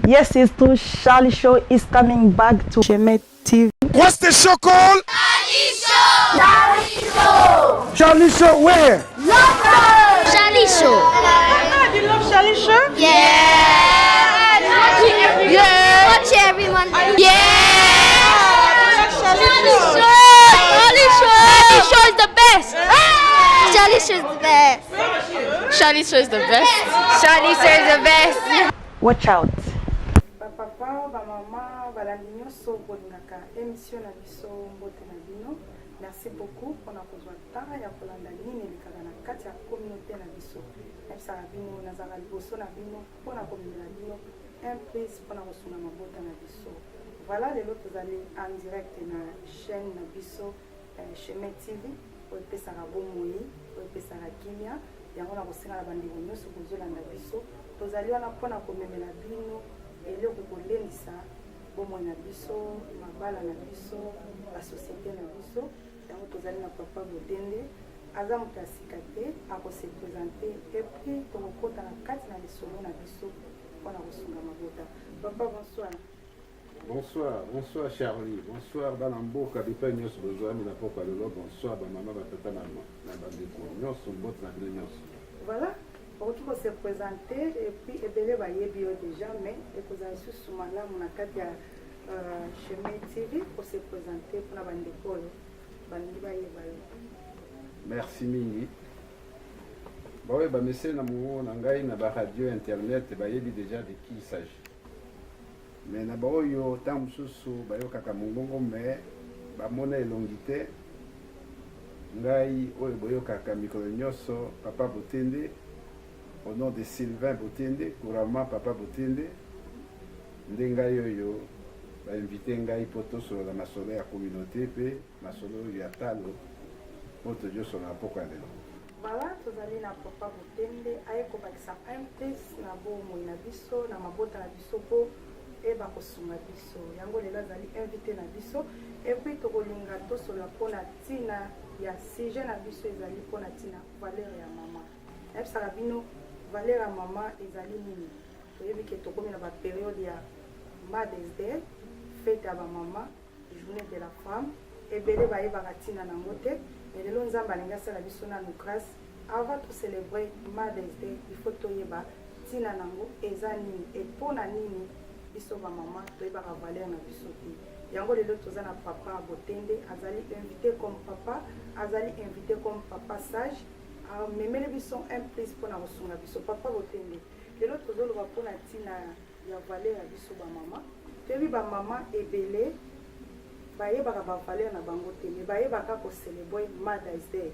Yes, it's true. Charlie Show is coming back to Sheme TV. What's the show called? Charlie Show! Charlie Show where? London! Charlie Show! You love Charlie Show? Yeah! Watch every Monday. Yeah! Charlie Show! Charlie Show is the best! Charlie Show is the best! Charlie Show is the best! Charlie Show is the best! Watch out. Papa, maman, balandi nyonso bolingaka émission na biso mbote na bino. Merci beaucoup pour notre temps ya kolanda nini likaka na kati ya communauté na biso. Ebisaka bino nazaka liboso na bino mpona komemela bino un plus mpona kosunga mabota na biso. Voilà, lelo tozali en direct na chaîne na biso Sheme TV oyo epesaka bomoi oyo epesaka kimia yango na kosenga na bandeko nyonso kozolanda biso. Tozali wana mpona komemela bino eloko kolendisa bomoi na biso mabala na biso basosiété na biso. Yango tozali na papa Botende aza moto ya sika te akose présente epuis tokokota na kati na lisolo na biso mpona kosunga mabota. Papa, bonsoir. Bonsoir Charlie, bonsoir Balamboka, bipa nyonso bozwami na poko lelo, bonsoir bamama batata na bandeko nyonso mbote na bino nyonso. Voilà, okoki kose présente epuis ebele bayebi yo déjà mais ekozala lisusu malamu na kati ya Sheme TV kose présente mpona bandeko oyo balingi bayeba yo. Merci mingi. Baoyeba mese na mongo na ngai na baradio internet bayebi déjà de qui il s'agit. Mais na baoyo ntango mosusu bayokaka mongongo me bamona elongi te. Ngai oyo boyokaka mikolo nyonso papa Botende au nom de Sylvain Botende, couramment papa Botende. Nde ngai oyo bainvite ngai po tosolola masolo ya communauté mpe masolo ya talo po tozosola na poko ya lelo. Voilà, tozali na papa Botende ayekobakisa un plus na bomoi na biso na mabota na biso po eba kosunga biso. Yango lelo azali invité na biso epuis tokolinga tosolola mpona ntina ya sujet na biso ezali mpona ntina valeur ya mama. Nayebisaka bino valeur ya mama ezali nini. Toyebi ke tokomi na baperiode ya Mother's Day, fête ya bamama, journée de la femme, ebele bayebaka ntina nango te. Lelo nzambe alingi asala biso nanu grâce avant to célébrer Mother's Day il faut toyeba ntina nango eza nini epona nini biso bamama toyebaka valeur na biso te. Yango lelo toza na papa Botende azali invité comme papa, azali invité comme papa sage, memele biso un plus mpona kosunga biso. Papa Botende lelo tozoloba mpona ntina ya valeur ya biso bamama. Toyebi bamama ebele bayebaka bavaleur na bango te me bayebaka kocelebre Mother's Day.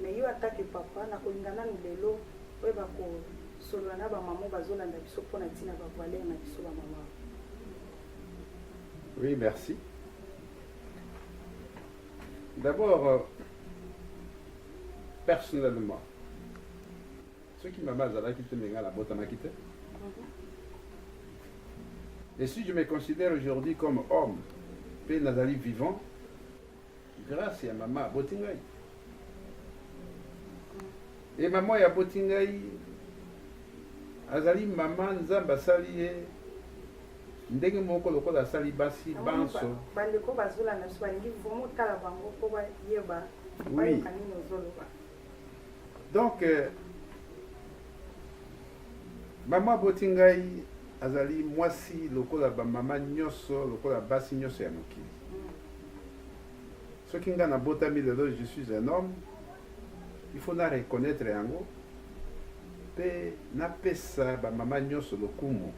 Mais yo atake papa na kolinga nanu lelo oyeba kosolola na bamama bazolanda biso mpona ntina bavaleur na biso bamama. Oui, merci. D'abord, personnellement, ce qui m'a mal à quitter la botte m'a quitté. Et si je me considère aujourd'hui comme homme, Pé Nazali vivant, grâce à maman Botingaï. Et maman ya Botingaï, azali maman nzamba salié. Ndenge moko lokola sali basi banso bandeko bazolanda biso balingi vraiment tala bango po bayeba bayoka nini ozoloba. Donc mama Botingai azali mwasi lokola bamama nyonso lokola basi nyonso ya mokili. Soki nga na botami lelo je suis un homme, il faut na reconnaître yango pe napesa bamama nyonso lokumu.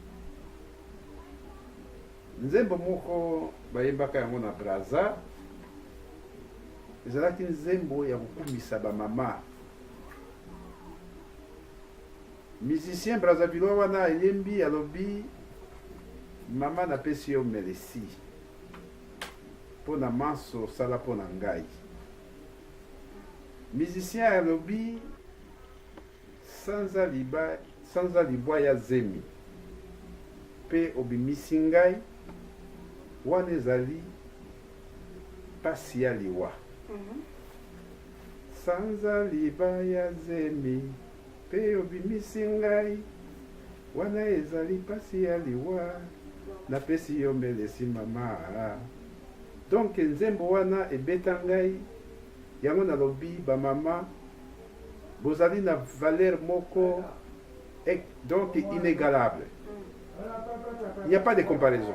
Nzembo moko bayembaka yango na Braza ezalaki nzembo ya kokumisa bamama. Musicien Brazzaville wana eyembi alobi mama napesi yo melesi mpona manso sala mpona ngai. Musicien alobi sanza libwa ya zemi mpe obimisi ngai wana ezali pasi ya liwa. Sanza liba ya zemi mpe obimisi ngai wana ezali pasi ya liwa napesi yo mbelesi mama. Donc nzembo wana ebeta ngai yango nalobi bamama bozali na valeur moko donc inégalable. Il n'y a pas de comparaison.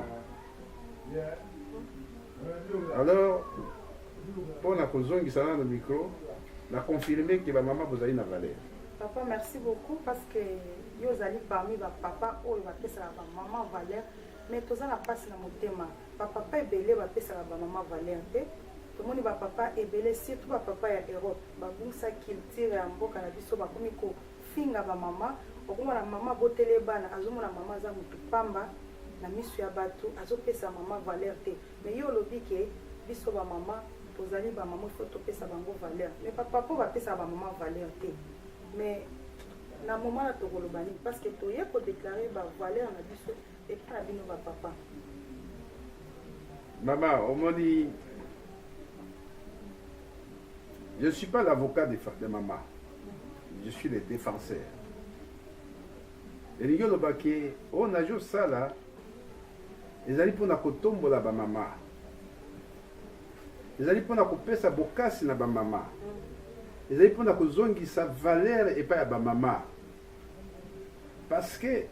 Alors pour la kozongisa na micro na confirmer que bamama bozali na valeur. Papa, merci beaucoup parce que yo zali parmi ba papa oyo ba pesa ba maman valeur, mais toza na passe na motema. Ba papa ebele ba pesa ba maman valeur te. To moni ba papa ebele surtout ba papa ya Europe, ba bungsa culture ya mboka na biso ba komi ko finga ba mama, okomona mama botele bana, azomona mama za mutu pamba na misu ya batu, azopesa mama valeur te. Mais yo lobi ke biso ba mama tozali ba mama faut to pesa bango valeur. Mais papa po ba pesa ba mama valeur te. Mais na moment la tokolobani parce que toye ko déclarer ba valeur na biso et pas bino ba papa. Maman, on m'a dit je ne suis pas l'avocat de maman. Je suis le défenseur. Et le baki on a joué ça là. Ils allaient pour na kotombola ba maman. Ils allaient pour na kopesa bokasi na ba maman. Ezali mpona kozongisa valeur epai ya bamama parce que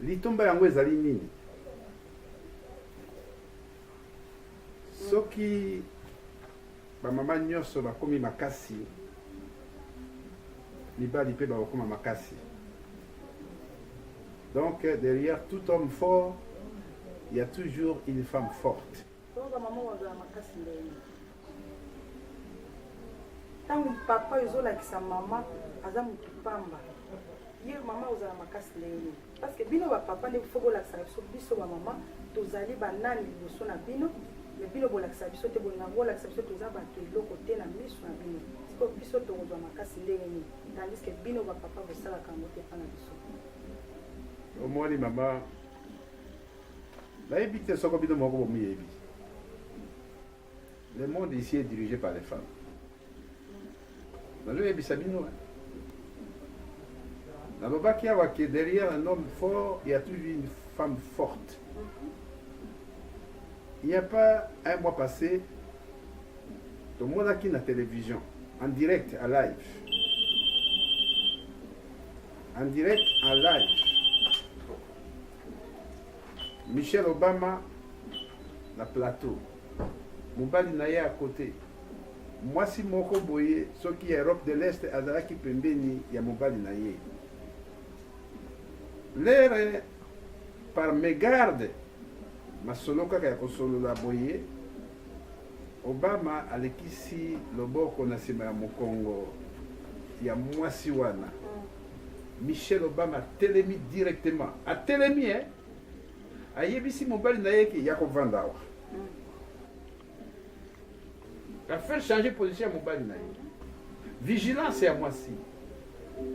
litomba yango ezali nini soki bamama nyonso bakomi makasi mibali mpe bakokoma makasi. Donc derrière tout homme fort il y a toujours une femme forte. Tangu papa ezolakisa mama aza mutu pamba ye mama ozala makasi lelo parce que bino ba papa ne faut bolakisa biso ba mama tozali banani liboso na bino mais bino bolakisa biso te bolinga bolakisa biso toza bato eloko te na miso na bino siko biso tokozwa makasi ndenge nini tandis que bino ba papa bosalaka yango te pana biso. Omoni mama nayebi te soko bino moko bomuyebi. Le monde ici est dirigé par les femmes. Derrière un homme fort, il y a toujours une femme forte. Il n'y a pas un mois passé, tout le monde a qui la télévision, en direct, en live. En direct, en live. Michelle Obama, la plateau. Moubali Naye à côté. Moi si moko boye ceux qui Europe de l'Est azalaki pembeni ya mobali na ye. L'air par mégarde masoloka ka kosolo la boye Obama alekisi loboko na sima ya mokongo ya mwasi wana. Michelle Obama telemi directement. A telemi ayebisi mobali na ye ki ya kovanda wa. À faire changer position à mobali na ye. Vigilance à moi si.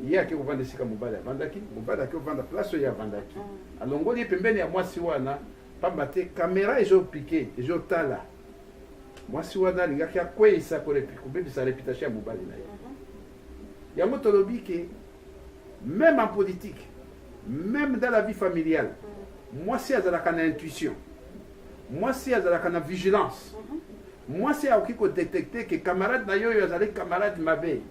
Il y a qui vendre sika mobali vandaki, mobali qui vendre place ya vandaki. Alongoli pembeni ya moi si wana, pamba te caméra ezo piqué, ezo tala. Moi si wana linga ki akwesa ko repiku sa réputation ya mobali na ye. Ya moto lobi ke même en politique, même dans la vie familiale, moi si azalaka na intuition. Moi si azalaka na vigilance. Moi c'est à qui détecter que camarade na yo azali camarade mabe.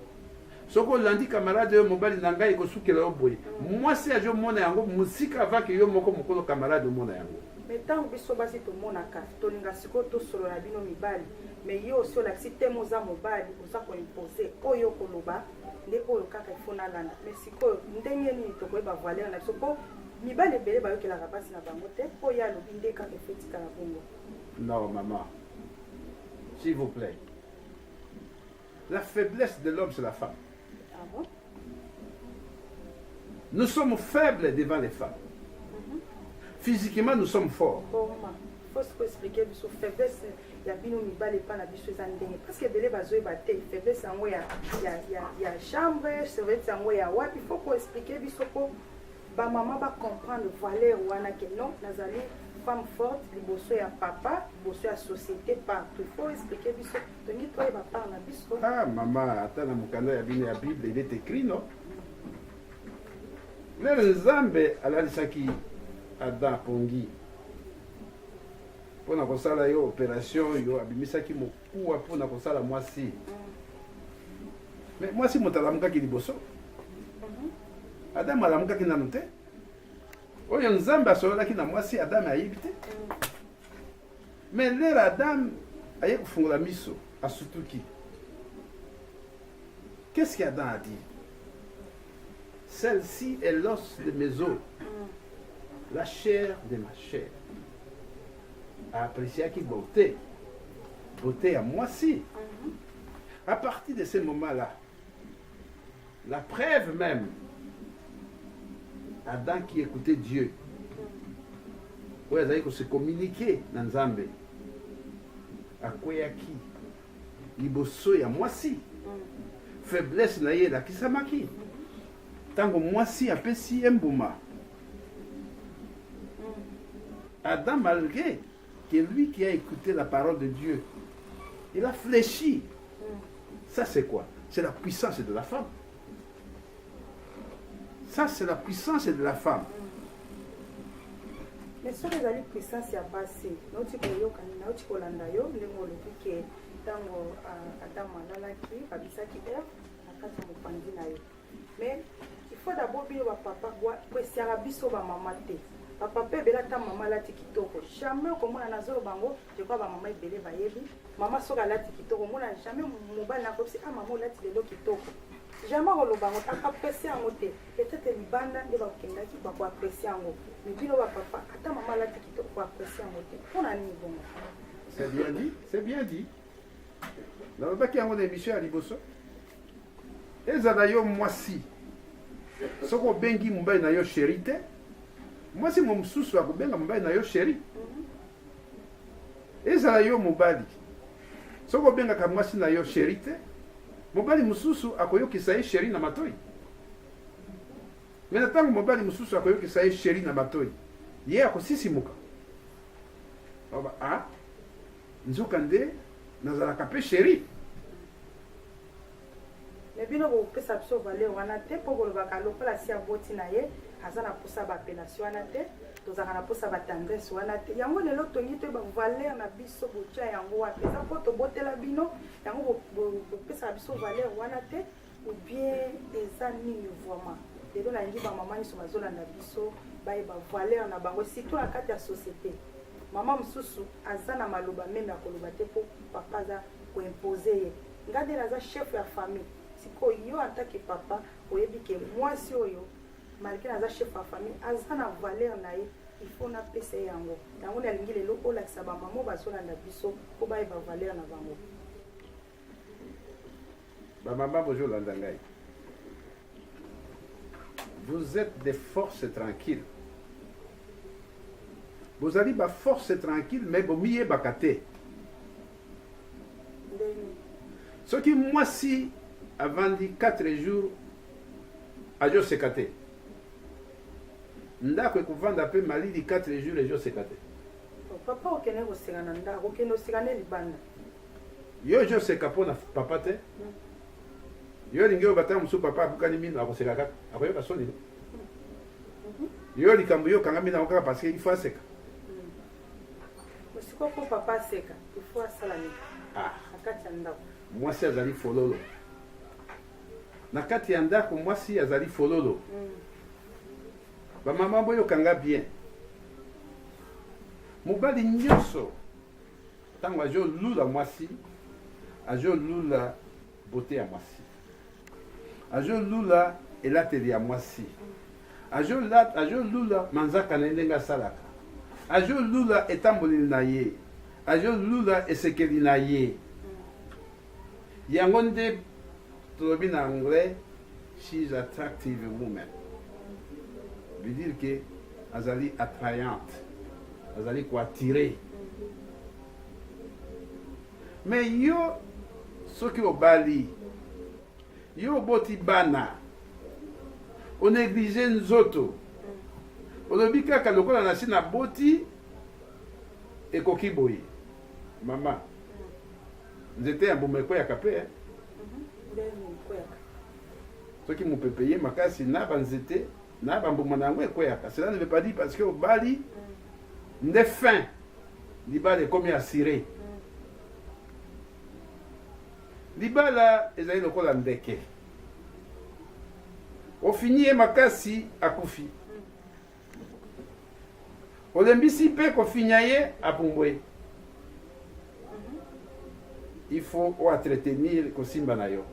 Soko landi camarade yo mobali nanga iko sukela oboy. Moi c'est à jo mona yango musika avant que yo moko mokolo camarade mona yango. Mais tant biso basi to monaka to linga siko to solo na bino mibali. Mais yo so la cité moza mobali oza ko imposer oyo koloba nde oyo kaka ifona landa. Mais siko ndenge ni to ko ba valeur na soko mibali bele ba yo kela kapasi na bango te po ya lo binde kaka fetika na bongo. Non maman. S'il vous plaît. La faiblesse de l'homme, c'est la femme. Ah bon? Nous sommes faibles devant les femmes. Physiquement, nous sommes forts. Il faut se expliquer sur faiblesse. Il y a bino mibale pas na biso zandenge parce que belé bazoy baté faiblesse en ya chambre, faiblesse en ya wapi. Il faut ko expliquer biso ko ba maman ba comprendre valeur wana que non nazali femme forte, liboso ya papa, liboso ya société partout. Il faut expliquer biso. Tongi toi va parler biso. Ah maman, attends na mukanda ya bino ya Bible, il est écrit non? lelo nzambe alalisaki Adam pongi mpona kosala yo opération yo abimisaki mokuwa mpona kosala mwasi mais mwasi moto alamukaki liboso Adam alamukaki nanu te oyo nzambe asololaki na mwasi Adam ayebi te mais lelo Adam aye kofungola miso asutuki. Qu'est-ce qu'Adam a dit? Celle-ci est l'os de mes os, la chair de ma chair. A apprécié qui beauté. Beauté à moi aussi. À partir de ce moment-là, la preuve même, Adam qui écoutait Dieu, où ils allaient se communiquer dans Nzambe, à quoi qui, liboso ya moi aussi. Faiblesse na ye la kisamaki. Tango mwasi apesi embuma. Adam, malgré que lui qui a écouté la parole de Dieu, il a fléchi. Ça c'est quoi? C'est la puissance de la femme. Ça c'est la puissance de la femme. Mais ce que la puissance est passée, nous tu kolanda yo ndemo le piqué. Tango Adam alalaki abisaki Eve nakati ya mopanzi na yo. Mais il faut d'abord bien papa kwesiaka biso ba mama te. Papa pe belata mama lati kitoko. Jamais komona nazolo bango je crois ba mama ebele bayebi. Mama soka lati kitoko mona jamais mobali na kopsi mama lati lelo kitoko. Jamais rolo bango akapesi yango te. Peut-être libanda nde ba kendaki ba ko apprécier yango. Mais bino ba papa ata mama lati kitoko ko apprécier yango te. Pona ni bongo. C'est bien dit, c'est bien dit. Nalobaki yango na émission ya liboso ezala yo mwasi soko obengi mobali na yo sheri te mwasi mosusu akobenga mobali na yo sheri ezala yo mobali soko obengaka mwasi na yo sheri te mobali mosusu akoyokisa ye sheri na matoi me na ntango mobali mosusu akoyokisa ye sheri na matoi ye akosisimuka oba nzoka nde nazalaka pe sheri. Mais bino bo pesa biso valeur wana te po kolobaka lokola si aboti na ye aza na posa ba appellation wana te tozaka na posa ba tendresse wana te yango lelo tongi te ba valeur na biso botia yango wa pesa po to botela bino yango bo pesa biso valeur wana te ou bien eza nini vraiment lelo na ngi ba mama ni so bazolanda biso ba valeur na bango surtout na kati ya société. Maman msusu azana maloba meme ya koloba te po papa za ko imposer ye ngade na za chef ya famille siko yo atake papa oyebi ke mwasi oyo malgré na za chef ya famille azana valeur na ye il faut na pesa yango yango na lingi lelo olakisa ba mama bazolanda biso po ba valeur na bango ba mama bozolanda ngai. Vous êtes des forces tranquilles. Vous avez une force tranquille, mais vous m'y bakate. Ce qui moi si avant dit 4 jours à jo sekate. Ndako ekuvanda pe mali di 4 jours et jo sekate. Papa okene ko sekana ndako okene osekane libanda. Yo jo sekapo na papa te. Yo lingi obata musu papa bukani mino akosekaka. Akoyoka soni. Yo likambo yo kanga mina okaka parce que il faut aseka. Koko papa seka il faut asalani nakati ya ndako mwasi azali fololo nakati ya ndako mwasi azali fololo bamama boyokanga bien mobali nyonso ntango azolula mwasi azolula bote ya mwasi azolula elateli ya mwasi azolula manzaka na ndenge asalaka ajo lula etamboli na ye ajo lula esekeli na ye yango nde tolobi na anglais she is attractive woman veut dire que azali attrayante azali koatire mais yo soki obali yo oboti bana onéglige nzoto olobi kaka lokola na si na boti ekoki boye mama nzete ya mbuma ekweyaka pe soki mopepe ye makasi na banzete na bambuma nango ekweyaka. Cela ne veut pas dire parce que obali nde fin libala ekomi assuré. Libala ezali lokola ndeke. Ofini ye makasi akufi. Olembisi pe kofinya ye apumbwe. Il faut entretenir kosimba na yo.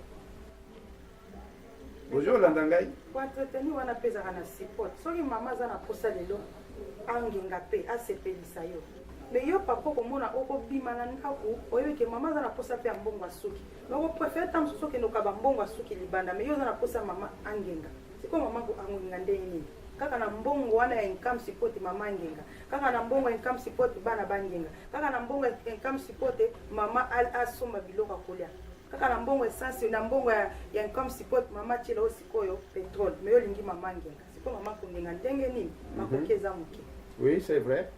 Bonjour Landangai. Pour entretenir wana peza kana support. Soki mama za na posa lelo angenga pe asepelisa yo. Mais yo papa komona oko bima na nkaku oyo ke mama za na posa pe mbongo asuki. Noko préfère tam soki no kaba mbongo asuki libanda mais yo za na posa mama angenga. Siko mama ko angenga ndeni. Kaka na mbongo wana income support mama angenga. Kaka na mbongo income support bana bangenga. Kaka na mbongo income support mama al asoma biloko kolia. Kaka na mbongo essence na mbongo ya income support mama chilo sikoyo petrol mais yo lingi mama angenga. Siko mama kungenga ndenge nini makokeza muke. Oui, c'est vrai.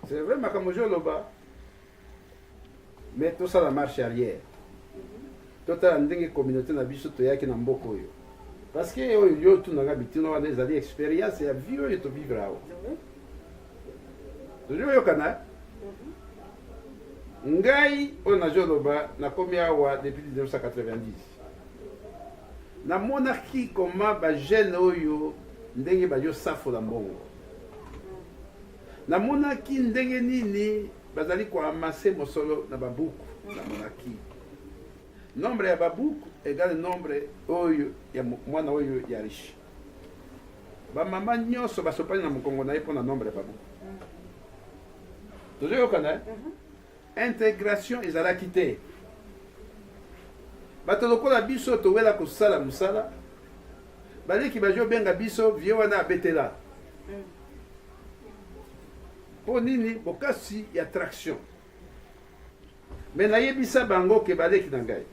C'est vrai, Makamojo Loba. Mais tout ça la marche arrière. Tout ça la communauté na biso to yaki na mboko yo. Parce que yo tout na bitino wana ezali expérience ya vie yo to vivre awo. Toujours yo kana. Ngai on a joloba na komi awa depuis 1990. Na monarchie comment ba jeune oyo ndenge ba yo safola mbongo. Na monarchie ndenge nini bazali ko amasser mosolo na babuku na monarchie. Nombre ya babuku égale nombre oyo ya mwana oyo ya riche. Ba mama nyonso basopani na mokongo na yepo na nombre ya babuku. Toujours kana intégration ezalaki te. Bato lokola biso towela kosala musala baleki bajo benga biso vie wana abetela. Po nini bokasi ya traction. Mais nayebisa bango ke baleki na ngai.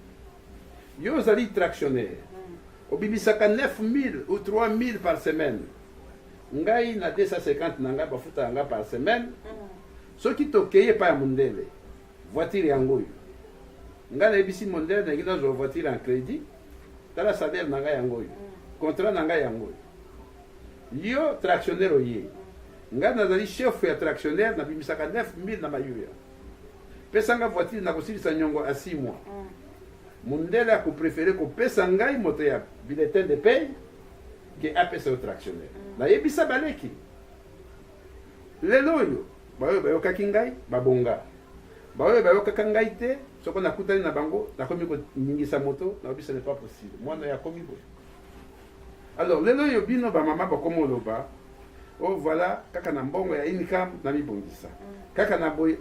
Yo ozali tractionnaire. Obibisaka 9 000 ou 3 000 par semaine. Ngai na 250 na ngai bafuta nga par semaine. Soki tokeye pa ya mundele. Voiture yango yo. Nga na ebisi mundele na ngina zo voiture en crédit. Tala salaire na ngai yango yo. Contrat na ngai yango yo. Yo tractionnaire oye. Nga nazali chef ya tractionnaire na bimisaka 9 000 na mayuya. Pesa nga voiture na kosilisa nyongo a 6 mois. Mundele a préféré ko pesa ngai moto ya bulletin de paye que apesa au tractionnaire. Na yebisa baleki. Lelo yo bayo bayokaki ngai babonga. Bayo bayokaka ngai te soko nakutani na bango nakomi ko ningisa moto na obisa n'est pas possible. Mwana ya komi boy. Alors lelo yo bino ba mama bakomo loba. Oh voilà kaka na mbongo ya income na mibongisa. Kaka na boy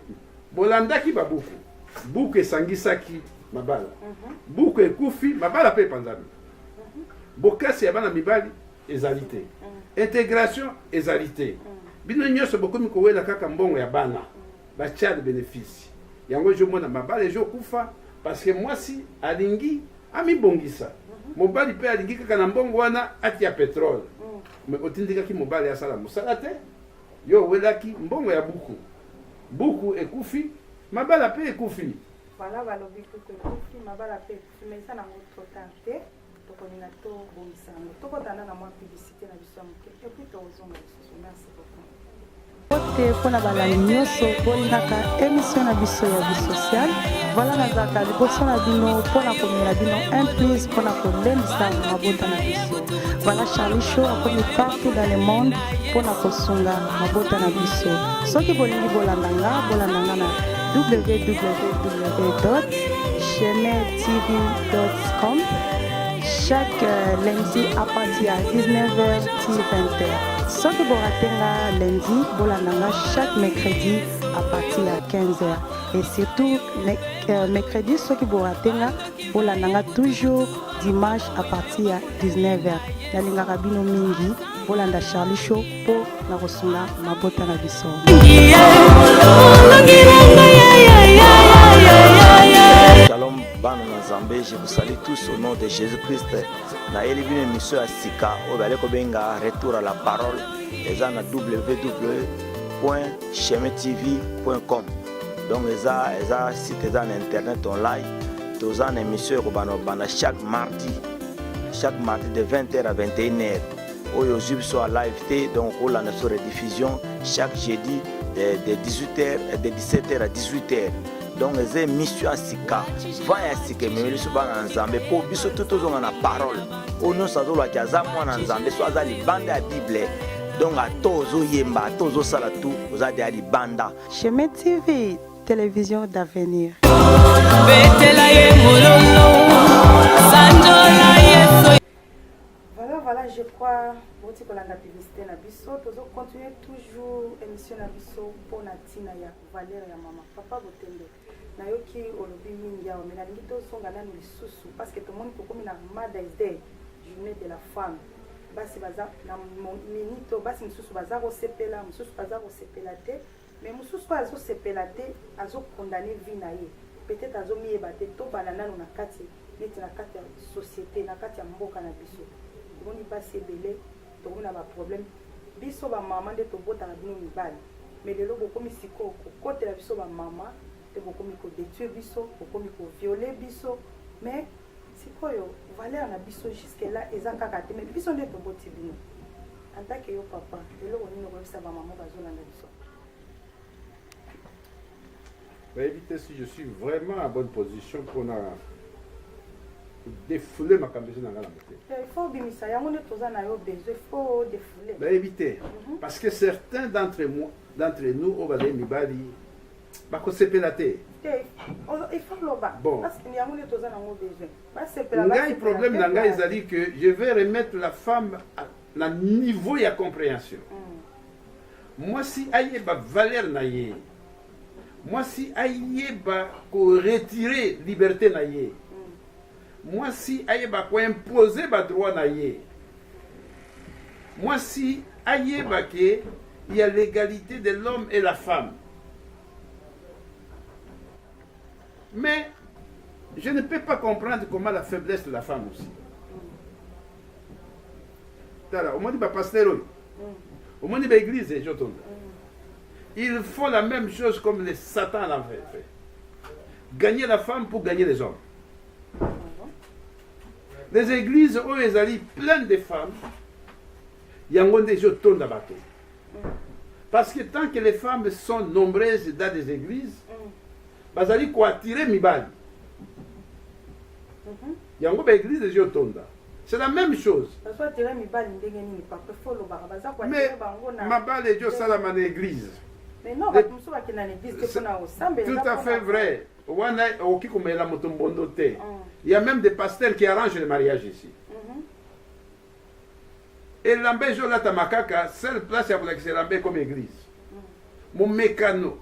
bolandaki babuku. Buku esangisaki mabala. Buku ekufi mabala pe panzami. Bokasi ya bana mibali ezalité. Intégration ezalité. Bino nyonso bokomi ko wela kaka mbongo ya bana. Ba child bénéfice. Yango je mona mabala ejo kufa parce que moi si alingi ami bongisa. Mobali pe alingi kaka na mbongo wana ati ya pétrole. Mais otindika ki mobali ya sala musala te. Yo welaki mbongo ya buku. Buku ekufi mabala pe ekufi. Voilà balobi kuku ekufi mabala pe ekufi mais ça na moto tante tokoninga to bongisango tokotanda na mwa publicité na biso moke et puis tozonga biso merci beaucoup. Pote pona balali nyonso bolingaka émission na biso ya vie sociale voilà nazalaka liboso na bino mpona komela bino un plus mpona kolendisa mabota na biso voilà Charlie Show akomi partout dans le monde mpona kosunga mabota na biso soki bolingi bolandanga na www.chemetv.com chaque lundi à partir à 19h-20h. Soki boratenga lundi, bolandanga chaque mercredi à partir à 15h. Et surtout, mercredi, soki boratenga, bolandanga toujours dimanche à partir à 19h. Nalinga Rabino Mingi, bolanda Charlie Show, pour na kosunga mabota na biso. Shalom bana na Zambé, je vous salue tous au nom de Jésus-Christ. Na elibine émission à Sika, au balé kobenga retour à la parole, et na www.chemetv.com. Donc eza site eza en internet online, tous en émission ko bana chaque mardi de 20h à 21h. oyo ozwi biso à live te donc olanda biso rediffusion chaque jeudi de 17h à 18h donc eza émission ya sika va ya sika ememeli biso bana na nzambe mpo biso to tozonga na parole oyo nyonso azolwaki aza mwana na nzambe so aza libanda ya bible donc ato ozoyemba ato ozosala tu oza deya libanda. Chemin TV, télévision d'avenir. Voilà, je crois, vous avez la publicité na biso, tozo continuer toujours émission na biso pour na tina ya Valère ya mama papa Botembe. Na yoki olobi mingi ya omena ngito songa na lisusu parce que tout le monde peut comme na Mother's Day, journée de la femme. Basi baza na minito basi msusu baza ko sepela, msusu baza ko sepela te, mais msusu azo sepela te, azo condamner vie na ye. Peut-être azo miyeba te to banana na kati, neti na kati ya société, na kati ya mboka na biso. On y passe belé, tout le monde a un problème. Biso ba maman de to bota na bino mibali. Mais le lobo komi siko ko côté la biso ba maman, te bo komi ko détruire biso, ko komi ko violer biso. Mais siko yo valeur na biso jusque là ezaka kate mais biso nde to boti bino. En tant que yo papa, le lobo ni no ko bisa ba maman ba zo na biso. Bah, éviter si je suis vraiment en bonne position pour défouler ma camisole dans la montée. Il faut bimisa yango ne toza na yo besoin, il faut défouler. Bah, éviter parce que certains d'entre nous au balai mibali ba ko sepelate. Il faut loba bon. Parce que yango ne toza na yo besoin. Ba sepela. Ngai problème na ngai ezali que je vais remettre la femme à niveau ya compréhension. Moi si aye ba valeur na ye. Moi si aye ba ko retirer liberté na ye. Moi si ayeba ko imposer ba droit na ye. Moi si ayeba que il y a l'égalité de l'homme et la femme. Mais je ne peux pas comprendre comment la faiblesse de la femme aussi. Tala, au moins dit ba pasteur, au moins dit ba église, ils font la même chose comme les Satan l'ont fait. Gagner la femme pour gagner les hommes. Les églises où ils allaient pleines de femmes, il y a des gens qui tournent bateau. Parce que tant que les femmes sont nombreuses dans des églises, ils allaient attirer mibali. Il y a des églises des gens qui tournent. C'est la même chose. Mais ma balle est juste à la église. Mais non, tout à fait vrai. Il y a même des pasteurs qui arrangent le mariage ici. Et l'ambé là tamakaka, seule place pour l'excellambé comme église. Mon mécano,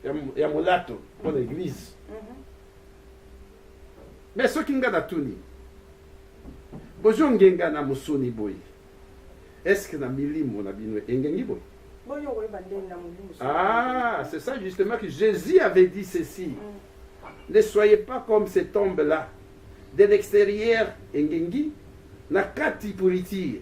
il y a mon lato pour l'église. Mais ce qui est tuni, bonjour ngenga na musuni boy. Est-ce que na milimo na bino engengi boy? Ah, c'est ça justement que Jésus avait dit ceci. Ne soyez pas comme cet homme-là. De l'extérieur, engengi, na kati pourriture.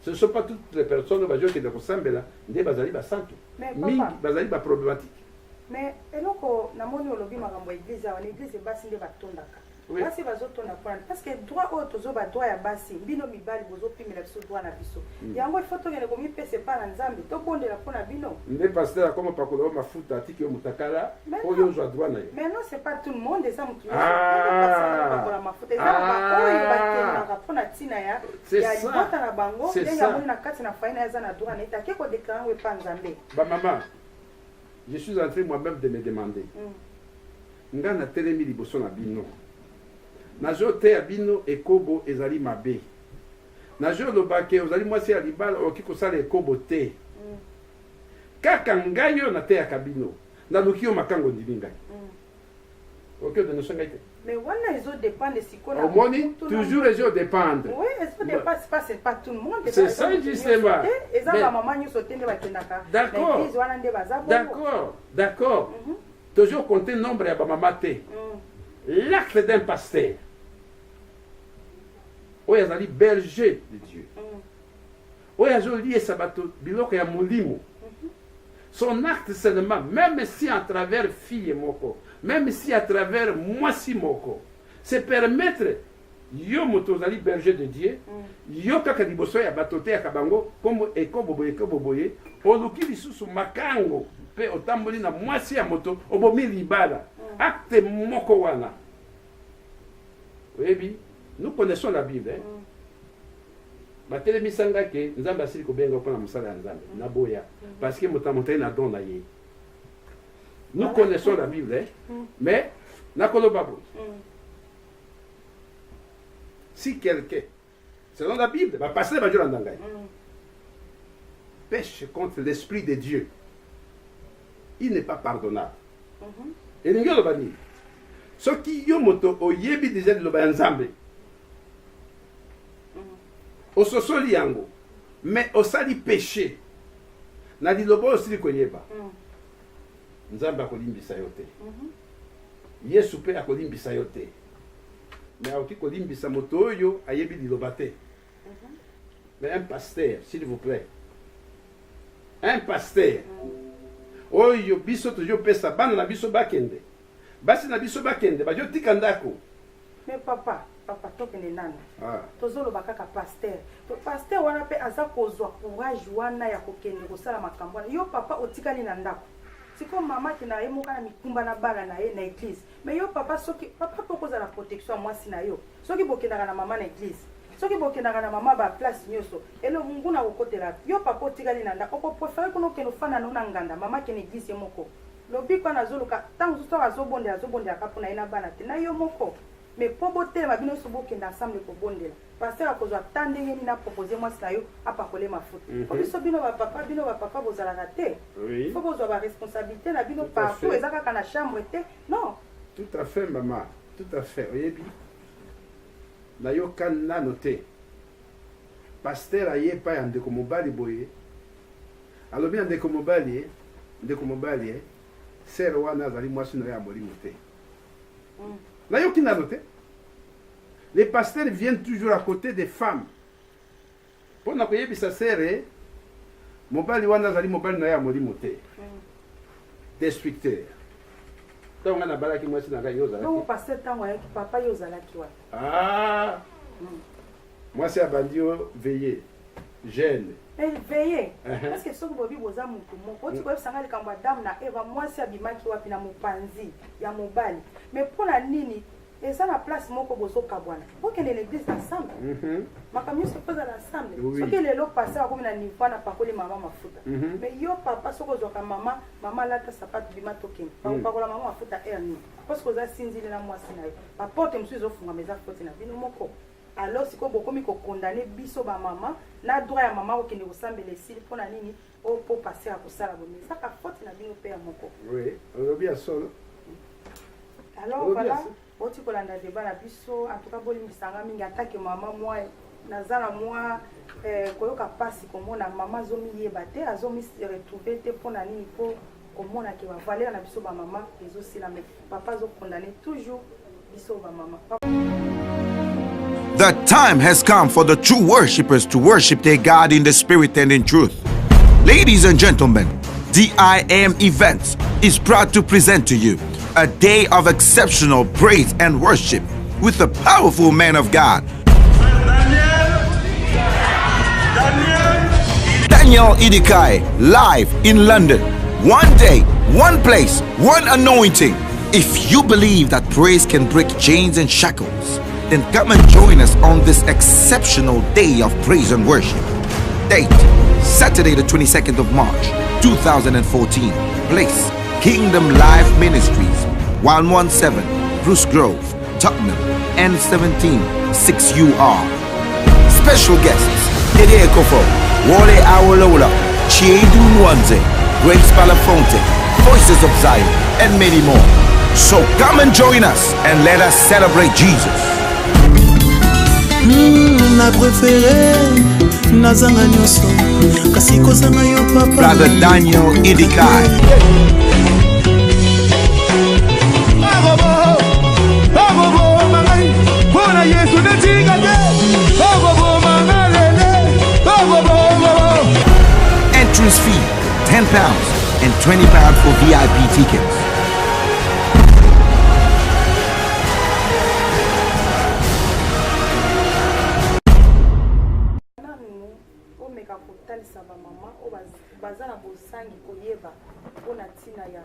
Ce ne sont pas toutes les personnes qui sont ressemblent là, des bazali basanto. Mingi bazali ba problématique. Mais eloko na moni olobi makambo église ya l'église basi nde batondaka. Basi bazotonda parce que droit au tozo ba droit ya basi bino mibali bozo pimela biso droit na biso. Yango il faut tokende komi pese pa na nzambe to bondela pona bino. Nde pasteur comme pakolo mafuta atiki mutakala oyo zo droit na yo. Mais non, c'est pas tout le monde ça mutu. Ah. Pakola mafuta za ba oyo bakenda pona tina ya libota na bango ndenga moni na kati na faina za na droit na itake ko déclarer we pa nzambe. Ba maman, je suis en train moi-même de me demander. Nga na telemi liboso na bino. Najo te abino ekobo ezali mabe. Najo lobake ozali mwasi ya libala okiko sala ekobo te. Kaka ngayo na te ya kabino. Na lukio makango ndilinga. OK de nous sangaite. Mais voilà ils ont dépend de sikola. Au moni toujours les gens dépendent. Oui, ça dépasse c'est pas tout le monde. C'est ça justement. Et ça ba maman nyoso tende bakendaka. D'accord. D'accord. Toujours compter nombre ya ba mama te. L'acte d'un pasteur. Oyo azali berger de Dieu. Oyo azolié sabato biloko ya molimo. Son acte seulement, même si à travers fille moko, même si à travers moi si moko, c'est permettre yo moto ozali berger de Dieu yo kaka liboso ya batote ya kabango kombo ekoboboye oluki lisusu makango pe otamboli na mwasi ya moto obomi libala acte moko wana oyebi nous connaissons la Bible batelemisanga ke nzambe asili kobenga mpona mosala ya nzambe na boya parce que motamotali na don na ye nous connaissons la Bible mais nakoloba boye si quelqu'un, selon la Bible, va passer le Bajou Landangai, pêche contre l'Esprit de Dieu, il n'est pas pardonnable. Et nous avons dit, ce qui est moto au yebi déjà de l'Obanzambe, au sosoli yango, mais au sali péché, na di lobo aussi koyeba. Nzamba kolimbisa yote. Yesu pe akolimbisa yote. Mais aoki kolimbisa moto oyo ayebi liloba te. Mais un pasteur, s'il vous plaît. Un pasteur. Oyo biso toujours pesa bana na biso bakende. Basi na biso bakende, ba yo tikandako. Mais papa tokende nana. Tozoloba kaka pasteur. To pasteur wana pe aza kozwa courage wana ya kokende kosala makambo wana. Yo papa otikali na ndako. Siko mama kina yemoka na mikumba na bala na ye na église. Mais yo papa soki papa pokoza la protection mwasi na yo. Soki bokendaka na mama na église. Soki bokendaka na mama ba place nyoso. Elo mungu na okotela. Yo papa otikali na ndako. Oko préférer kono keno fana na nganda mama kene église moko. Lobi kwa na zoluka tangu so azobonde akapo na ina bana te na yo moko. Mais pour botter ma bino so bokenda ensemble ko bondela. Pasteur akozwa tandenge ni na proposer mwasi na yo apakole mafuta. Ko biso bino ba papa bozala na te. Oui. Faut bozwa ba responsabilité na bino partout ezaka kana chambre te. Non. Tout à fait maman, tout à fait. Oyebi. Na yo kan na noté. Pasteur aye pa ya ndeko mobali boye. Alobi ndeko mobali, ser wana azali mwasi na ya molimo te. Na yo ki na noté. Les pasteurs viennent toujours à côté des femmes. Pour na koyebisa sere, mobali wana azali mobali na ya molimo te. Destructeur. Donc on a balaki mwasi na ga yo zalaki. Non pasteur tango ya papa yo zalaki wa. Ah. Mwasi abandio veiller. Jeune. Veiller. Parce que soki bobi boza mutu moko. Oti ko sanga likambo Adam na Eva mwasi abimaki wapi na mopanzi ya mobali. Mais pour la nini et ça la place moko bozo kabwana. Faut que l'église ensemble. Makamio se pose ensemble. Soki lelo passer comme na niveau na pakoli mama mafuta. Mais yo papa soko zoka mama lata sapato bima token. Pakola mama mafuta erni. Parce que za sinzile na mwasi na yo. Pa porte msu zofunga meza fote na bino moko. Alors si ko bokomi ko condamner biso ba mama na droit ya mama okende kosambela esili pona nini o po passer akosala bomi. Ça ka fote na bino père moko. Oui, on bien solo. Alors voilà. Oti kolanda débat na biso en tout cas boli misanga mingi attaque mama moi nazala moi koyoka pasi komona mama zomi yeba te azomi retrouver te pona nini po komona ke ba valeur na biso ba mama ezo sila mais papa zo condamner toujours biso ba mama. The time has come for the true worshippers to worship their God in the spirit and in truth. Ladies and gentlemen, DIM Events is proud to present to you a day of exceptional praise and worship with the powerful man of God, Daniel Idikai, live in London. One day, one place, one anointing. If you believe that praise can break chains and shackles, then come and join us on this exceptional day of praise and worship. Date, Saturday the 22nd of March, 2014. Place, Kingdom Life Ministries, 117 Bruce Grove, Tottenham, N17 6UR. Special guests, Dede Ekofo, Wole Awolola, Chiedu Nwanze, Grace Balafonte, Voices of Zion, and many more. So come and join us and let us celebrate Jesus. Brother Daniel Idikai. Entrance fee £10 and £20 for VIP tickets. bamama oyo baza na bosangi koyeba mpona ntina ya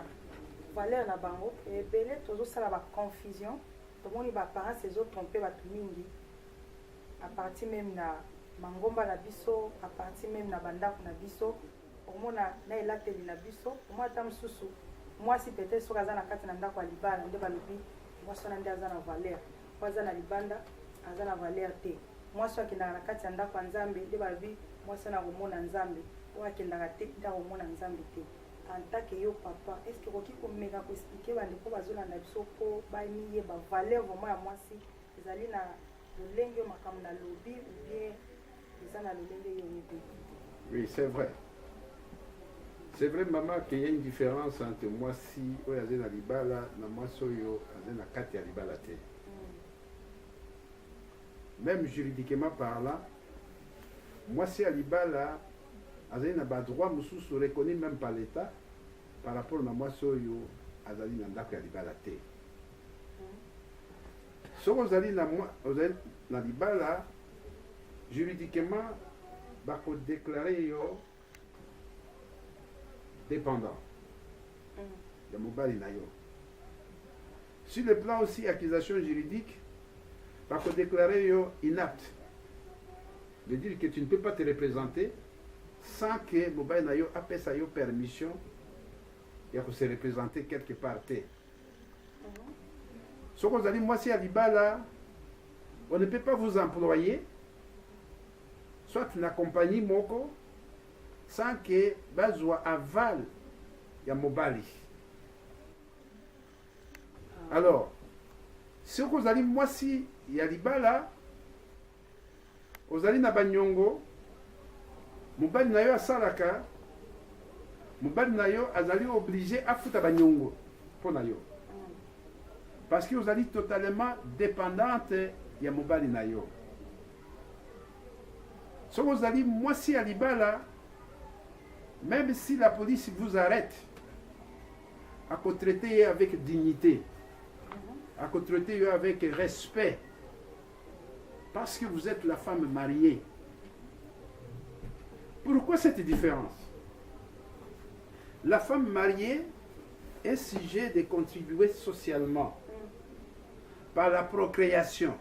valeur na bango ebele tozosala baconfusion tomoni baparence ezotrompe bato mingi a partir même na mangomba na biso a partir même na bandako na biso omona na elateli na biso omona ata mosusu mwasi peut-être soki aza na kati na ndako ya libala nde balobi mwasi wana nde aza na valeur po aza na libanda aza na valeur te mwasi akendaka na kati ya ndako ya nzambe nde balobi mwasi wana komona nzambe oyo akendaka te nde akomona nzambe te en tant que yo papa est ce que okoki komeka koexplike bandeko bazolanda biso mpo bayeba valeur vraiment ya mwasi ezali na lolenge oyo makambo na lobi ou bien eza na lolenge yo yebi? Oui, c'est vrai. C'est vrai, maman, qu'il y a une différence entre moi si oyo aza na libala na mwasi oyo aza na kati ya libala te. Même juridiquement parlant, mwasi ya libala azali na badroit mosusu reconnu même par l'État par rapport na mwasi oyo azali na ndako ya libala te. Soki ozali na libala, juridiquement bakodéclare yo dépendant ya mobali na yo. Sur le plan aussi accusation juridique, bakodéclare yo inapte, veut dire que tu ne peux pas te représenter sans que mobile na yo apesa yo permission ya ko se représenter quelque part te. So ko zali mwasi ya libala, on ne peut pas vous employer soit na compagnie moko sans que bazwa aval ya mobali. Alors si ko zali mwasi ya libala, ozali na banyongo, mobali na yo asalaka, mobali na yo azali obligé afuta banyongo mpo na yo, parce que ozali totalement dépendante ya mobali na yo. Soki ozali mwasi ya libala, même si la police vous arrête, akotraiter avec dignité, akotraiter avec respect, parce que vous êtes la femme mariée. Pourquoi cette différence? La femme mariée est sujet de contribuer socialement par la procréation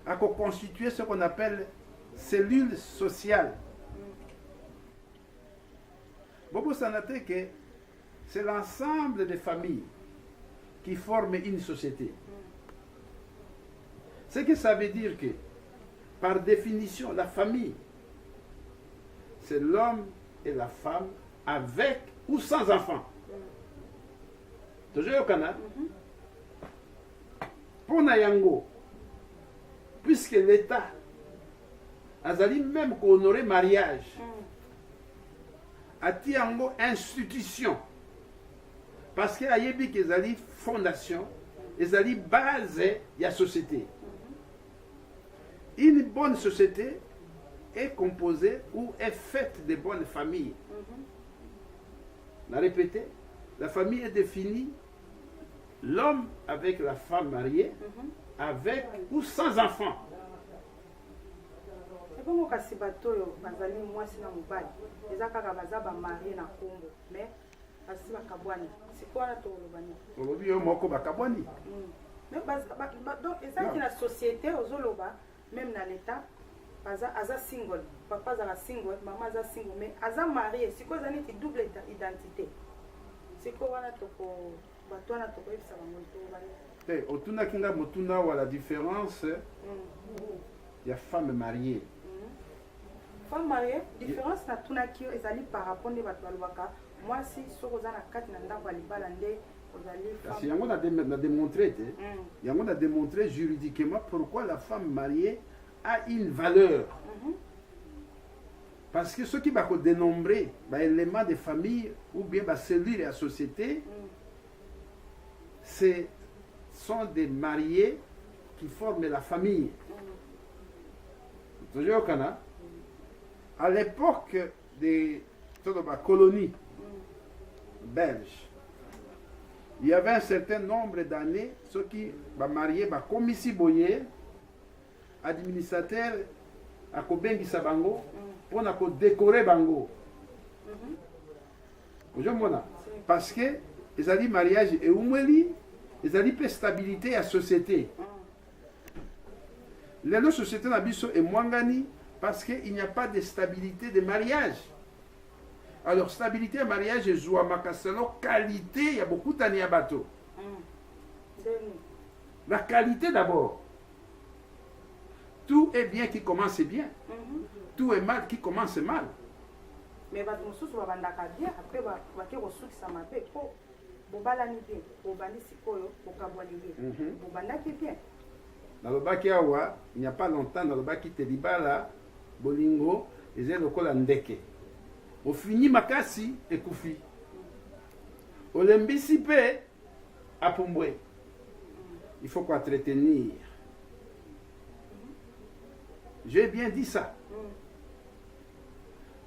à constituer ce qu'on appelle cellule sociale. Bobo Sanate que c'est l'ensemble des familles qui forment une société. Ce que ça veut dire que, par définition, la famille, c'est l'homme et la femme avec ou sans enfants. Toujours au Canada. Pour Nayango, puisque l'État a même honoré mariage, a Tiango institution, parce qu'il y a une fondation, une base de la société. Une bonne société est composée ou est faite de bonnes familles. La répéter, la famille est définie, l'homme avec la femme mariée, avec ou sans enfant. Bongo kasi bato yo bazali mwasi na mobali eza kaka baza ba marié na Kongo mais asi bakabwani siko wana to lobani olobi yo moko bakabwani mais donc eza ki na société ozoloba même na l'état baza aza single papa aza single maman aza single mais aza marié siko eza neti double identité siko wana to ko bato wana to ko ebisa bango to bani otuna kinga motuna wa la différence ya femme mariée. Femme mariée, différence na tunaki ezali par rapport ne bato balobaka mwasi soko za na kati na ndako alibala nde ozali femme. Si yango na démontré te, yango na démontré juridiquement pourquoi la femme mariée a une valeur. Parce que ceux qui va dénombrer ba éléments de famille ou bien ba cellule à société, ce sont des mariés qui forment la famille. Toujours au Canada. À l'époque des colonies belges, il y avait un certain nombre d'années, ceux qui sont mariés, commissi boyer, administrateur à Kobengi Sabango, pour décorer bango. Vous mona parce que ils ont mariage et umweli, ils ont dit stabilité à société. La société na biso est mwangani parce qu'il n'y a pas de stabilité de mariage. Alors stabilité de mariage et joua makaselo qualité, il y a beaucoup d'années à bateau. La qualité d'abord. Tout est bien qui commence bien. Tout est mal qui commence mal. Mais bato mosusu babandaka bien après bake kosukisa mabe po bobalani bien bobandi sikoyo bokabwani bien bobandaki bien. Nalobaki awa il n'y a pas longtemps nalobaki te libala bolingo eze lokola ndeke ofini makasi ekufi olembisi pe apumbwe. Il faut qu'entretenir. J'ai bien dit ça.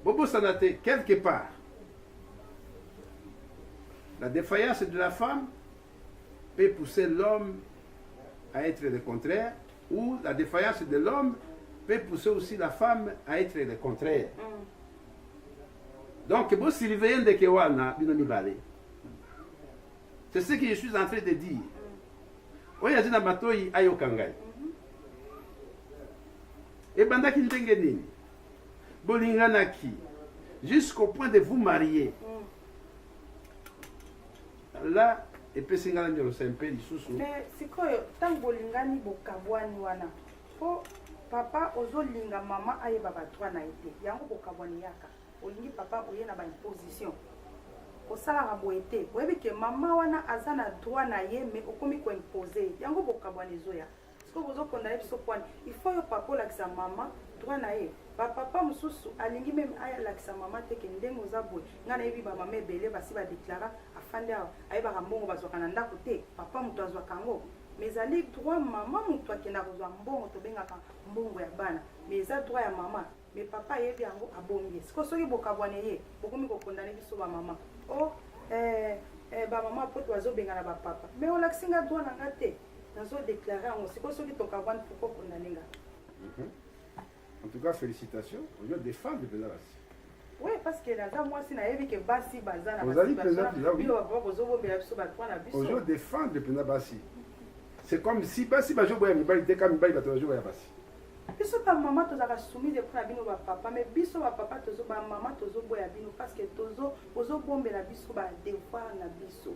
Bobo Sanate, quelque part, la défaillance de la femme peut pousser l'homme à être le contraire, ou la défaillance de l'homme peut pousser aussi la femme à être le contraire. Donc, bon, si de Kewana, c'est ce que je suis en train de dire. Oya zina matoi ayo kangai. Et bandaki ndenge nini? Bolinganaki jusqu'au point de vous marier. Là, et puis singala njolo sempe lisusu. Mais sikoyo tant bolingani bokabwani wana. Po papa ozolinga mama aye baba toi na été. Yango bokabwani yaka. Olingi papa oye na ba imposition. Osala raboete. Oyebi ke mama wana azana droit na ye mais okomi ko imposer. Yango bokabwani zoya. Siko bozo kondaye biso kwani. Il faut yo papa la kisa mama droit na ye. Papa mususu alingi même aya la kisa mama te ke ndenge ozabwe. Ngana yebi ba mama ebele basi ba déclarer afande aye ba mbongo bazwaka na ndako te. Papa mutu azwa kango. Mais ali droit mama mutu akenda kozwa mbongo to bengaka mbongo ya bana. Mais eza droit ya mama. Mais papa yebi yango abongi. Siko soki bokabwane ye, bokomi ko condamner biso ba mama. Oh ba mama poto azobenga na ba papa. Mais on laksinga droit na ngate. Nazo déclarer yango siko soki tokabwane pourquoi condamner nga. En tout cas, félicitations. On doit défendre le président. Oui, parce que là, moi, si je que Bassi, Bazana, vous allez présenter là, oui. On doit défendre le président Bassi. C'est comme si Bassi, Bajo Boya Mibali, était comme Mibali, Bajo Boya Bassi. Biso ta maman tozaka soumise pour la bino ba papa mais biso ba papa tozo ba maman tozo boya bino parce que tozo bombela biso ba devoir na biso.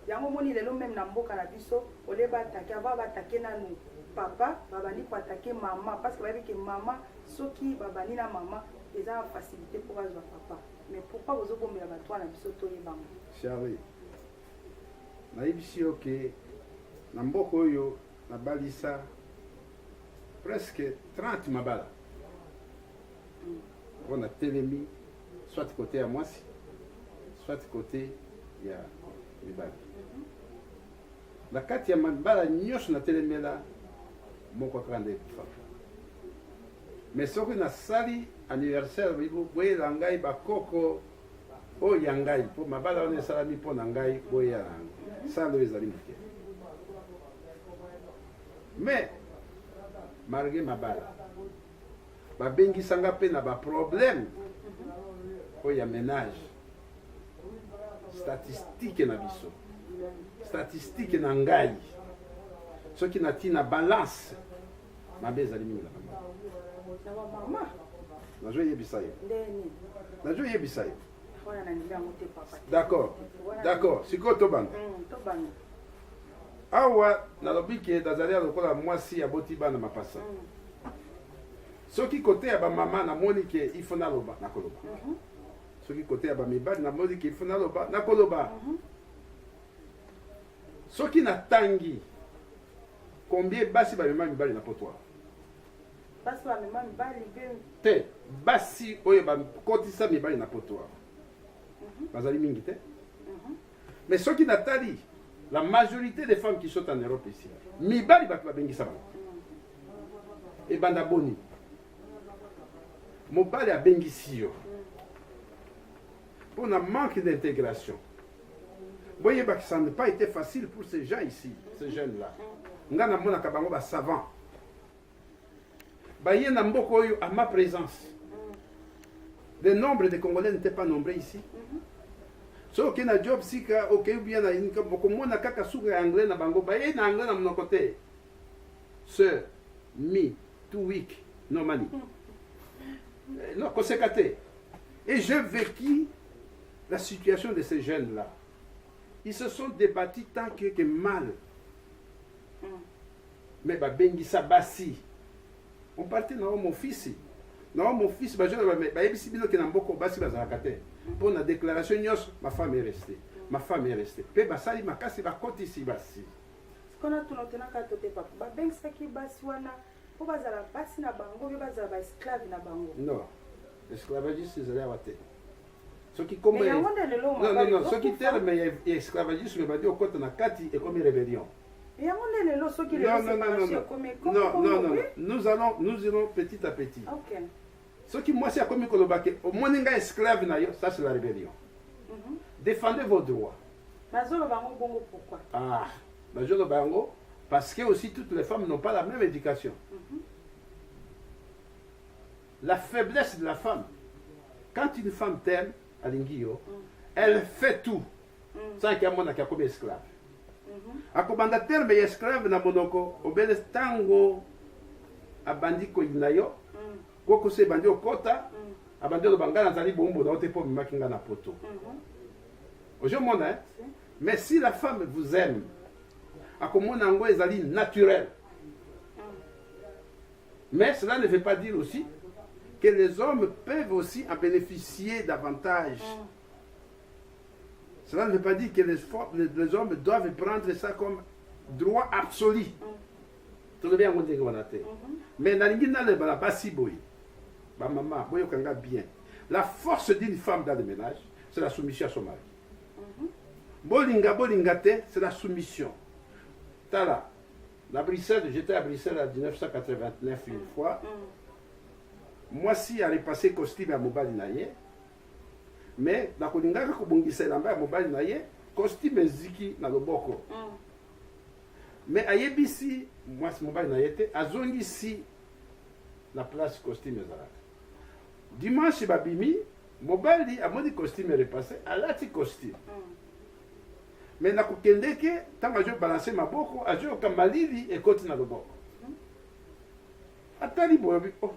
Yango moni lelo même na mboka na biso oleba attaquer avant ba attaquer na nous papa babani pour attaquer maman parce que ba que maman soki babani na maman ils ont facilité pour azwa papa mais pourquoi ozo bombela ba toi na biso to yebanga. Charlie. Na ibisi OK na mboko oyo na balisa presque 30 mabala. On a télémi, soit côté à Moissi, soit côté il y a Mibali. La 4e mabala nyos na télémi là, mon quoi grande femme. Mais ce que na sali anniversaire, vous voyez l'angai bakoko o yangai pour mabala on est salami pour nangai boya ça le zalim. Mais malgré ma balle, ma bengi sanga pe na ba problème, il y a ménage, statistique na biso, statistique na ngai, ce qui n'a tina balance, ma belle alimi la maman. Na joye bisayo. Na joye bisayo. D'accord, d'accord. Siko toban. Awa nalobi ke dazalia lokola mwasi ya botiba na mapasa. Soki côté ya ba mama na moni ke ifona loba na koloba. Soki côté ya ba mibali na moni ke ifona loba na koloba. Soki na tangi combien basi ba mibali na potwa. Basi ba mibali te basi oyo ba kotisa mibali na potwa. Bazali mingi te. Mais soki na tali la majorité des femmes qui sont en Europe ici, mibali batu babengisa bango. Et banda boni. Mobali abengisi yo. Pour un manque d'intégration. Vous voyez que ça n'a pas été facile pour ces gens ici, ces jeunes-là. Ngana mona kabango ba savant. Ba yena mboko yo à ma présence. Le nombre de Congolais n'était pas nombreux ici. So ok na job sika ok ou bien na inka bokomona kaka suka anglais na bango ba na anglais na mon côté. Sir, me, too weak, no money. Non, conséquenté. Et j'ai vécu la situation de ces jeunes-là. Ils se sont débattus tant que mal. Mais bah bengi sabasi. On partait dans mon fils. Non, mon fils, bah je vais ici bien que n'amboko basi bazakate. Pour la déclaration ma femme est restée. Ma femme est restée. Pe basali makasi ba koti ici basi. Ce qu'on a tout noté na katote papa. Ba bengi saki basi wana. Po bazala basi na bango, yo bazala ba esclave na bango. Non. L'esclavagisme c'est allé à wate. Ce qui comme non, ce qui terme esclavagisme va dire au côté na kati et comme rébellion. Non, nous irons petit à petit. Ok. Ce qui moi c'est comme kolobake, au moninga esclave na yo, ça c'est la rébellion. Défendez vos droits. Bazolo bango bongo pourquoi? Ah, bazolo bango parce que aussi toutes les femmes n'ont pas la même éducation. La faiblesse de la femme. Quand une femme t'aime, à l'ingio, elle fait tout sans qu'il y ait un comme esclave. Akobanda terme esclave na monoko obele tango abandi ko inayo koko se bandi okota abandi lo bangana zali bombo na ote po makinga na poto. Aujourd'hui, mais si la femme vous aime, akomona ngo ezali naturel. Mais cela ne veut pas dire aussi que les hommes peuvent aussi en bénéficier davantage. Cela ne veut pas dire que les hommes doivent prendre ça comme droit absolu. Tout le bien, on dit mais la force d'une femme dans le ménage, c'est la soumission à son mari. Bolinga, c'est la soumission. Tala, la Bruxelles, j'étais à Bruxelles en 1989 une fois. Moi, si elle est passée costume à Mobali Naye, mais la Kolinga Kobongisa Lamba à Mobali Naye, costume Ziki na Loboko. Mais à Yebisi, moi, c'est Mobali Naye, à Zongi si la place costume Zalak. Dimanche, Babimi, Mobali a mon costume est repassé, à la costume. Mais na Kokendeke, tant que je balançais ma boko, à je Kamalili et côté na Loboko. Atali Boyabi, oh.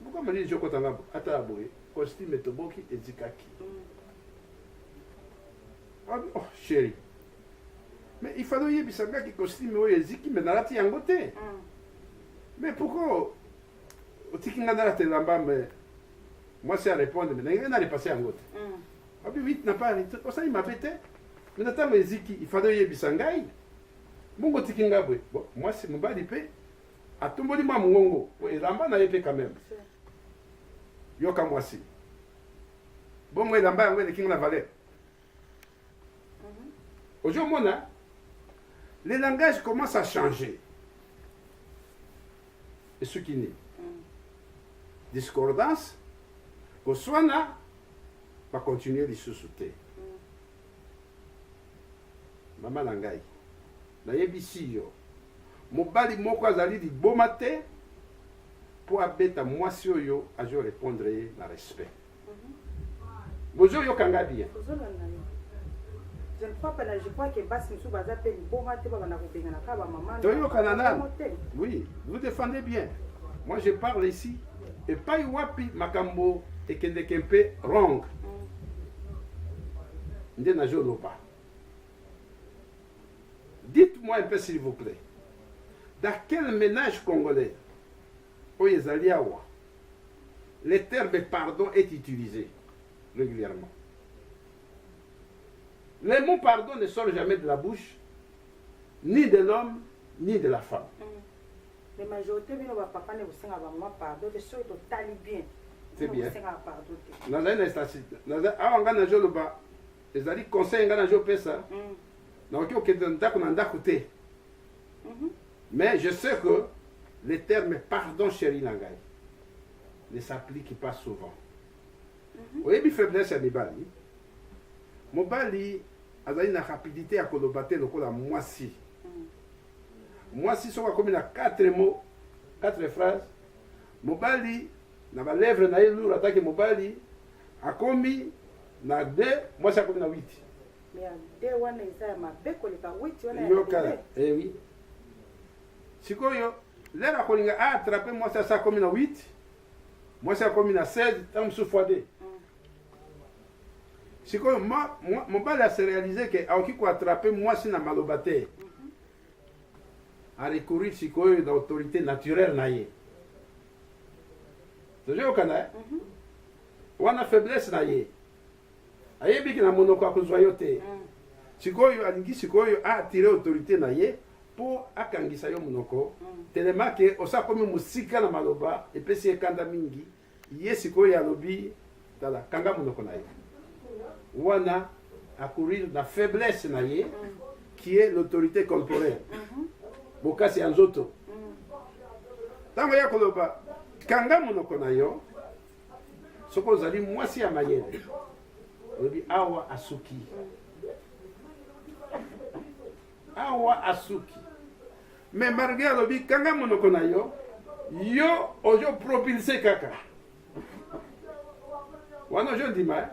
Pourquoi me dit je côté na Atalaboye, costume et toboki et zikaki. Oh chérie. Mais il fallait y bisanga qui costume et ziki mais nalati yangote. Mais pourquoi au tikinga na la lamba mais moi c'est à répondre mais n'a pas passé yangote. Ah puis vite n'a pas arrêté. Ça il m'a pété. Mais n'attends mais ziki il fallait y bisangai. Bongo tikinga bwe. Bon moi c'est mon bali pe. A tomboli ma mongo. Et lamba na yepé quand même. Yoka moi si. Bon moi lamba yango le king la valeur. Aujourd'hui les langages commencent à changer. Et ce qui n'est discordance, au Swana va continuer de se sauter. Maman Langai, na yebisi yo, mobali moko azali di bomate pour abeta mwasi yo a je répondre na respect. Bozo yo kanga bien. Je ne crois pas, je crois que Bassi Moussou Bazapé, bomate ba na kobenga na ka ba maman. Toyo kanana. Oui, vous défendez bien. Moi je parle ici et pas wapi makambo et kende kempe wrong. Ndena joloba. Dites-moi un peu s'il vous plaît. Dans quel ménage congolais Oyezaliawa le terme pardon est utilisé régulièrement. Le mot pardon ne sort jamais de la bouche ni de l'homme ni de la femme. La majorité de nos papas ne vous singent pas moi pardon, les choses totalement bien. C'est bien. Dans un instant, avant qu'on ait le bas, les alliés conseillent qu'on ait le ça. Donc, mais je sais que le terme pardon, chéri Langai, ne s'applique pas souvent. Vous voyez, faiblesse à Mibali. Mobali a une rapidité à colobater le col à moisi. Moisi sont comme il a 4 mots, 4 phrases. Mobali na balèvre na ye lourd atake mobali akomi na 2 mwasi akomi na 8 mais de wana eza ya mabe koleka 8 wana yo kala oui sikoyo lelo akolinga aattrape mwasi asa akomi na 8 mwasi akomi na 16 ntango mosusu fois 2 sikoyo mobali ase réalise ke aoki koattrape mwasi na maloba te arecourir sikoyo na autorité naturelle na ye tozoyokana wana faiblesse na ye ayebiki na monoko akozwa yo te sikoyo alingi sikoyo aatire autorité na ye mpo akangisa yo monoko telema ke osa komi mosika na maloba epesi ye kanda mingi ye sikoyo alobi tala kanga monoko na ye wana acourir na faiblesse na ye qui est l'autorité corporelle bokasi ya nzoto ntango ya koloba kanga monoko na yo soko ozali mwasi ya mayele olobi awa asuki awa asuki me marge alobi kanga monoko na yo yo ozo propulse kaka wana ozo ndima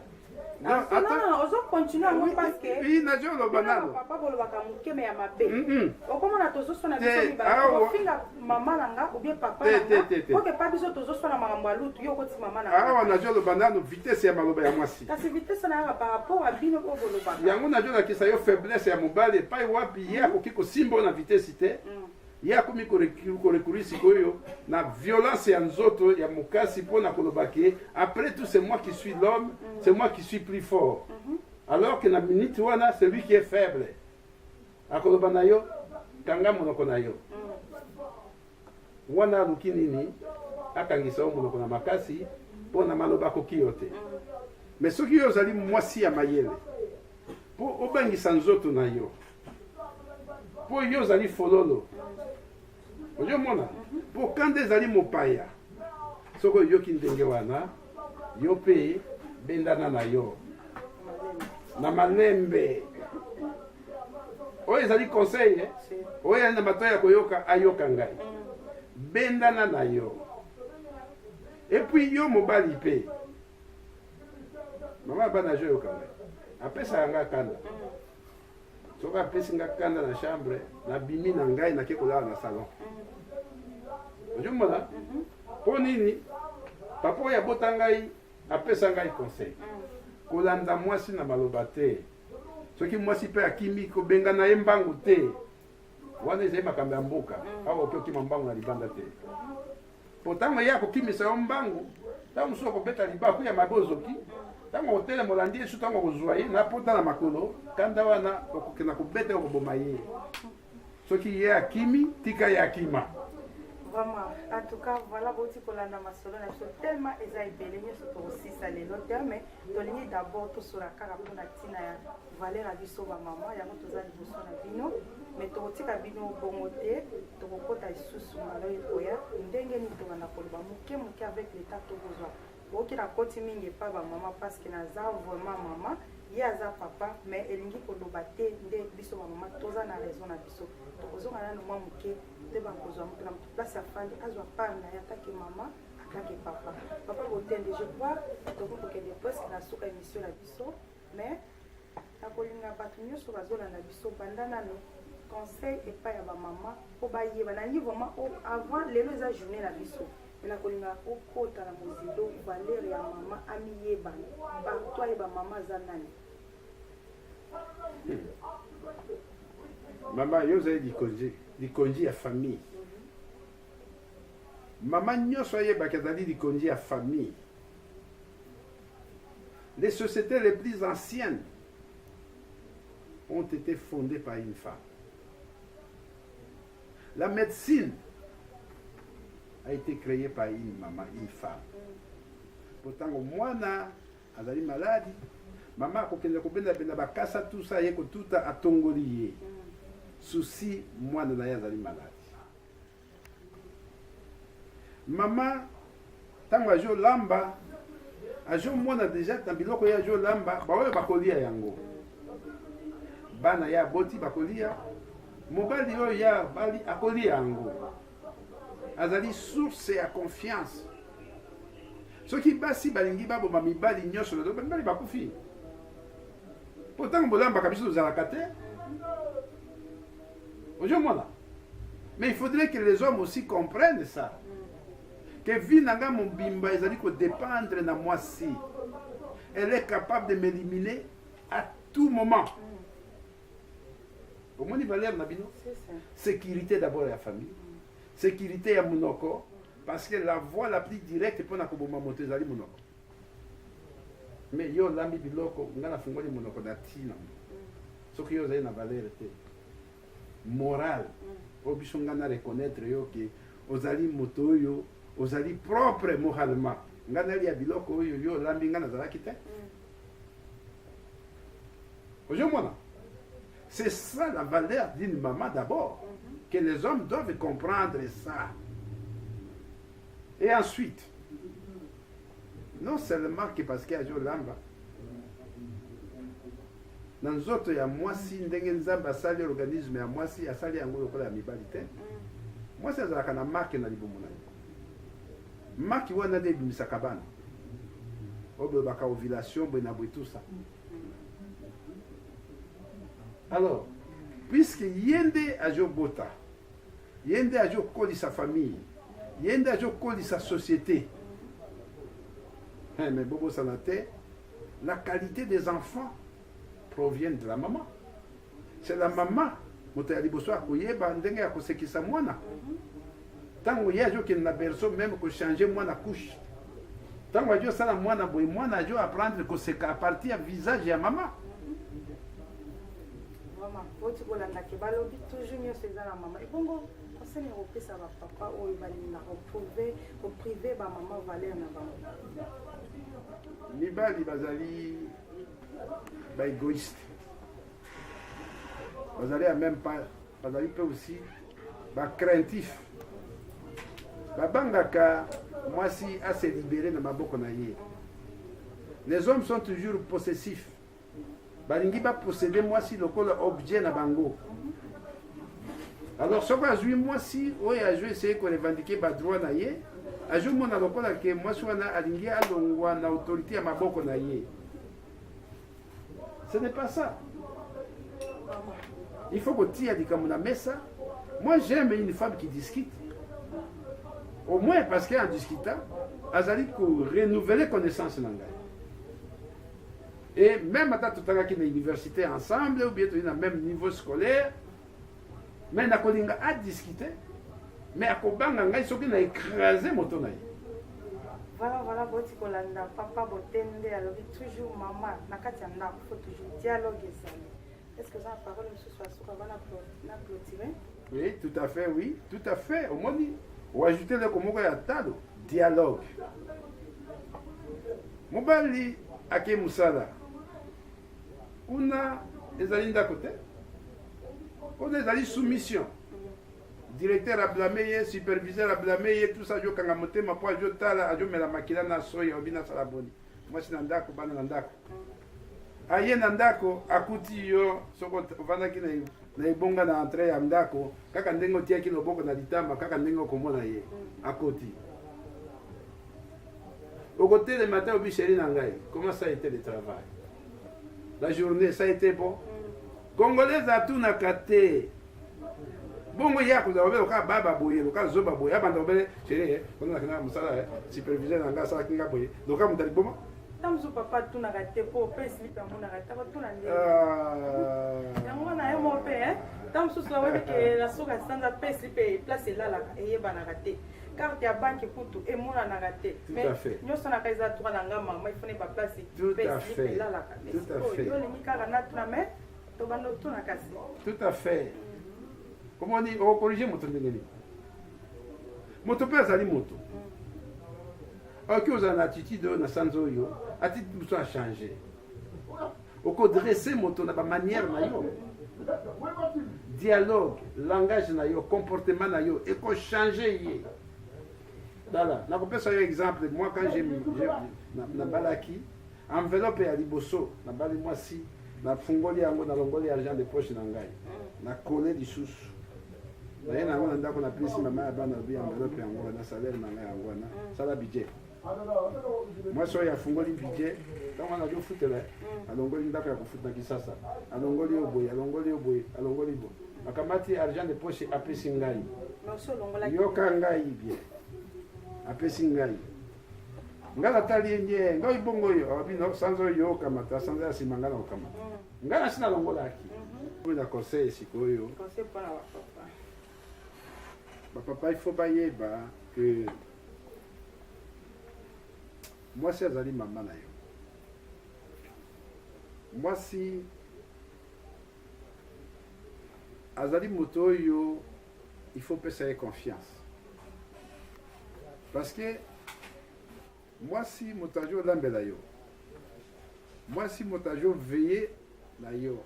ozo continue yango parce que oui nazoloba nano papa bolobaka mokeme ya mabe okomona tozoswana biso mibale ofinga mama na nga ou bien papa na nga oke pa biso tozoswana makambo ya lutu yo okoti mama na nga awa nazoloba nano vitesse ya maloba ya mwasi kasi vitesse na yaka par rapport à bino oyo bolobaka yango nazolakisa yo faiblesse ya mobali epai wapi ye akoki kosimba na vitesse te ye akomi korecourir sikoyo na violence ya nzoto ya mokasi mpona koloba ke après tout c'est moi qui suis l'homme c'est moi qui suis plus fort alors que na minute wana c'est lui qui est faible akoloba na yo kanga monoko na yo wana aluki nini akangisa yo monoko na makasi mpona maloba akoki yo te mais soki yo ozali mwasi ya mayele mpo obangisa nzoto na yo mpo yo ozali fololo ozomona mpo kanda ezali mopaya soki oyoki ndenge wana yo mpe bendana na yo na malembe oyo ezali conseil oyo ezali na matoyi ya koyoka ayoka ngai bendana na yo epuis yo mobali mpe mama bana azo yoka ngai apesaka nga kanda soki apesi nga kanda na chambre nabimi na ngai nake kolala na salon ozomona mpo nini papa oyo abota ngai apesa ngai conseil kolanda mwasi na maloba te soki mwasi mpe akimi kobenga na ye mbangu te wana ezali makambo ya mboka awa oke okima mbangu na libanda te po ntango ye akokimisa yo mbangu ntango mosusu akobeta liba akuya mabe ozoki ntango otelema olandi yesu ntango okozwa ye napota na makolo kanda wana okokenda kobeta yo koboma ye soki ye akimi tika ye akima vraiment en tout cas voilà boti kolanda masolo na biso tellement eza ebele nyonso tokosisa lelo te mais tolingi d'abord tosola kaka mpona ntina ya valeur ya biso bamama yango toza liboso na bino mais tokotika bino bongo te tokokota lisusu malo ekoya ndenge nini tokanda koloba moke moke avec l'état tokozwa oki na koti mingi epa bamama parce que naza vraiment mama ye aza papa mais elingi koloba te nde biso bamama toza na raison na biso tokozonga nano mwa moke nde bakozwa moto na moto place afandi azwa part na ye atake mama atake papa papa botende je crois tokokokende presque na suka émission na biso mais nakolinga bato nyonso bazolanda biso banda nano conseil epai ya bamama mpo bayeba nangi vraiment avant lelo eza journée na biso nakolinga okota na mozindo valeur ya mama amiyeba partout ayeba mama aza nani mama yo ozali likonzi ya famille mama nyonso ayebaki azali likonzi ya famille les sociétés les plus anciennes ont été fondées par une femme. La médecine a été créée par une maman, une femme. Pourtant, mwana azali maladi, maman akokende kobenda benda bakasa tout ça yeko tout a tongoli ye. Souci mwana na ye azali maladi. Maman tango ajo lamba ajo mwana déjà na biloko ya ajo lamba baoyo bakolia yango. Bana ya boti bakolia mobali oyo ya bali akolia yango azali source ya confiance soki basi balingi baboma mibali nyonso lelo mibali bakufi pourtant bolambaka biso tozalaka te ozomona. Mais il faudrait que les hommes aussi comprennent ça. Que vie nanga mobimba ezali ko dépendre na moi si. Elle est capable de m'éliminer à tout moment. Au moins il valeur na bino. Sécurité d'abord la famille. Sécurité ya monoko parce que la voie la plus directe pour na koboma moto ezali monoko. Mais yo lambi biloko ngana fungoli monoko da tina. Soki yo zali na valeur te. Morale. Obiso ngana reconnaître yo que ozali moto yo ozali propre moralement. Ngana li ya biloko yo yo lambi ngana zalaki te. Aujourd'hui, c'est ça la valeur d'une maman d'abord, que les hommes doivent comprendre ça. Et ensuite, non seulement que parce qu'il y a un lamba, dans les autres, il y a moi si ndenge nzamba sali organisme, moi si asali yango lokola ya mibali te. Moi c'est azalaka na marque na libumu na yo. Marque wana de bimisaka bana. Obe baka ovulation bena bwe tout ça. Alors, puisque yende ajo bota, yende ajo koli sa famille, yende ajo koli sa société, mais bobo sanate, la qualité des enfants provient de la maman. C'est la maman, moto ya liboso akoyeba ndenge ya kosekisa mwana. Tango ye ajo kena berceau même ko changer mwana couche. Tango ajo sala mwana boy mwana ajo apprendre koseka à partir ya visage ya maman. Oti kolanda ke balobi toujours nyonso eza na mama ebongo koseni kopesa bapapa oyo balinga koprive bamama valeur na bango. Mibali bazali baégoïste, bazali à même pas, bazali pe aussi bacraintif, babangaka mwasi ase libéré na maboko na ye. Les hommes sont toujours possessifs. Balingi ba posséder moi si lokola objet na bango. Alors soka azui moi si oyo azui essayer ko revendiquer ba droit na ye, azui mona lokola ke moi si wana alingi alongwa na autorité ya maboko na ye. Ce n'est pas ça. Il faut que tu aies dit comme la messa. Moi j'aime une femme qui discute. Au moins parce qu'en discutant, azali ko renouveler connaissance na ngai. Et même à tout à l'heure qu'il y a une université ensemble, ou bien dans le même niveau scolaire, mais on a discuté, mais à Kobanga, il faut qu'il ait écrasé mon tonneau. Voilà, boti kolanda, papa botende, alors toujours maman, nakatianda, il faut toujours dialogue. Est-ce que ça a parlé de ce soir, on a clôturé? Oui, tout à fait, oui, tout à fait. Au moins, on va ajouter le comment il y a talo, dialogue. Mobali, ake musala. Kuna ezali ndako te, kuna ezali soumission. Directeur a blâmé, superviseur a blâmé, tout ça, je kanga motema po ajo tala, ajo mela makila na soya obina salaboni. Moi si ndako bana na ndako. Aye na ndako akuti yo soko vana kina na ibonga na entrée ya ndako, kaka ndengo tia kilo boko na litamba, kaka ndengo komona ye. Akoti. Au côté le matin au bicheri nangai, comment ça a été le travail? La journée, ça a été bon. Congolais a tout nakate. Bongo yako za obele ka baba boye, ka zoba boye, abanda obele chérie, on a kana musala superviseur nanga sala kinga boye. Donc ka mutali boma. Tamzo papa tout nakate po pesi lipa mona nakata ba tout na ndenge. Yango na yo mo pe tamzo so webe ke la soka standa pesi pe place là la eyeba nakate. Carte ya banque kutu et mona nakate. Mais nyoso na kaiza to na ngama ma ifone ba place pesi là la. Tout à fait. Yo le mikara na tuna me to bando tout nakasi. Tout à fait. Comment on dit, on corrige moto ndengeni. Moto pe azali moto. Ok, vous avez une attitude na sanzo yo, attitude a changé. Oko dresser moto na ba manière na yo. Dialogue, langage na yo, comportement na yo, eko changer ye. Voilà, na kopesa ça exemple, moi quand j'ai na balaki, enveloppe ya liboso, na bali moi si, na fungoli yango na longoli argent de poche na ngai. Na collé lisusu. Na yena ngona ndako na pesi mama ya bana bi enveloppe yango na salaire na ngai yango na sala budget. mwasi oyo afungoli budget ntango wana azofutela alongoli ndako ya kofuta na kisasa alongoli yo boye alongoli yo boye alongoli boye akamati argent de poche apesi ngai yoka ngai bien apesi ngai ngai natali ye nye ngai bongo oyo abino sanza oyo okamata sanza ya nsima ngai na kokamata ngai nasi nalongolaki oyo na conseil sikoyo bapapa il faut bayeba que mwasi azali mama na yo mwasi azali moto oyo il faut pesa ye confiance parce que mwasi moto azo olambela yo mwasi moto azo veye na yo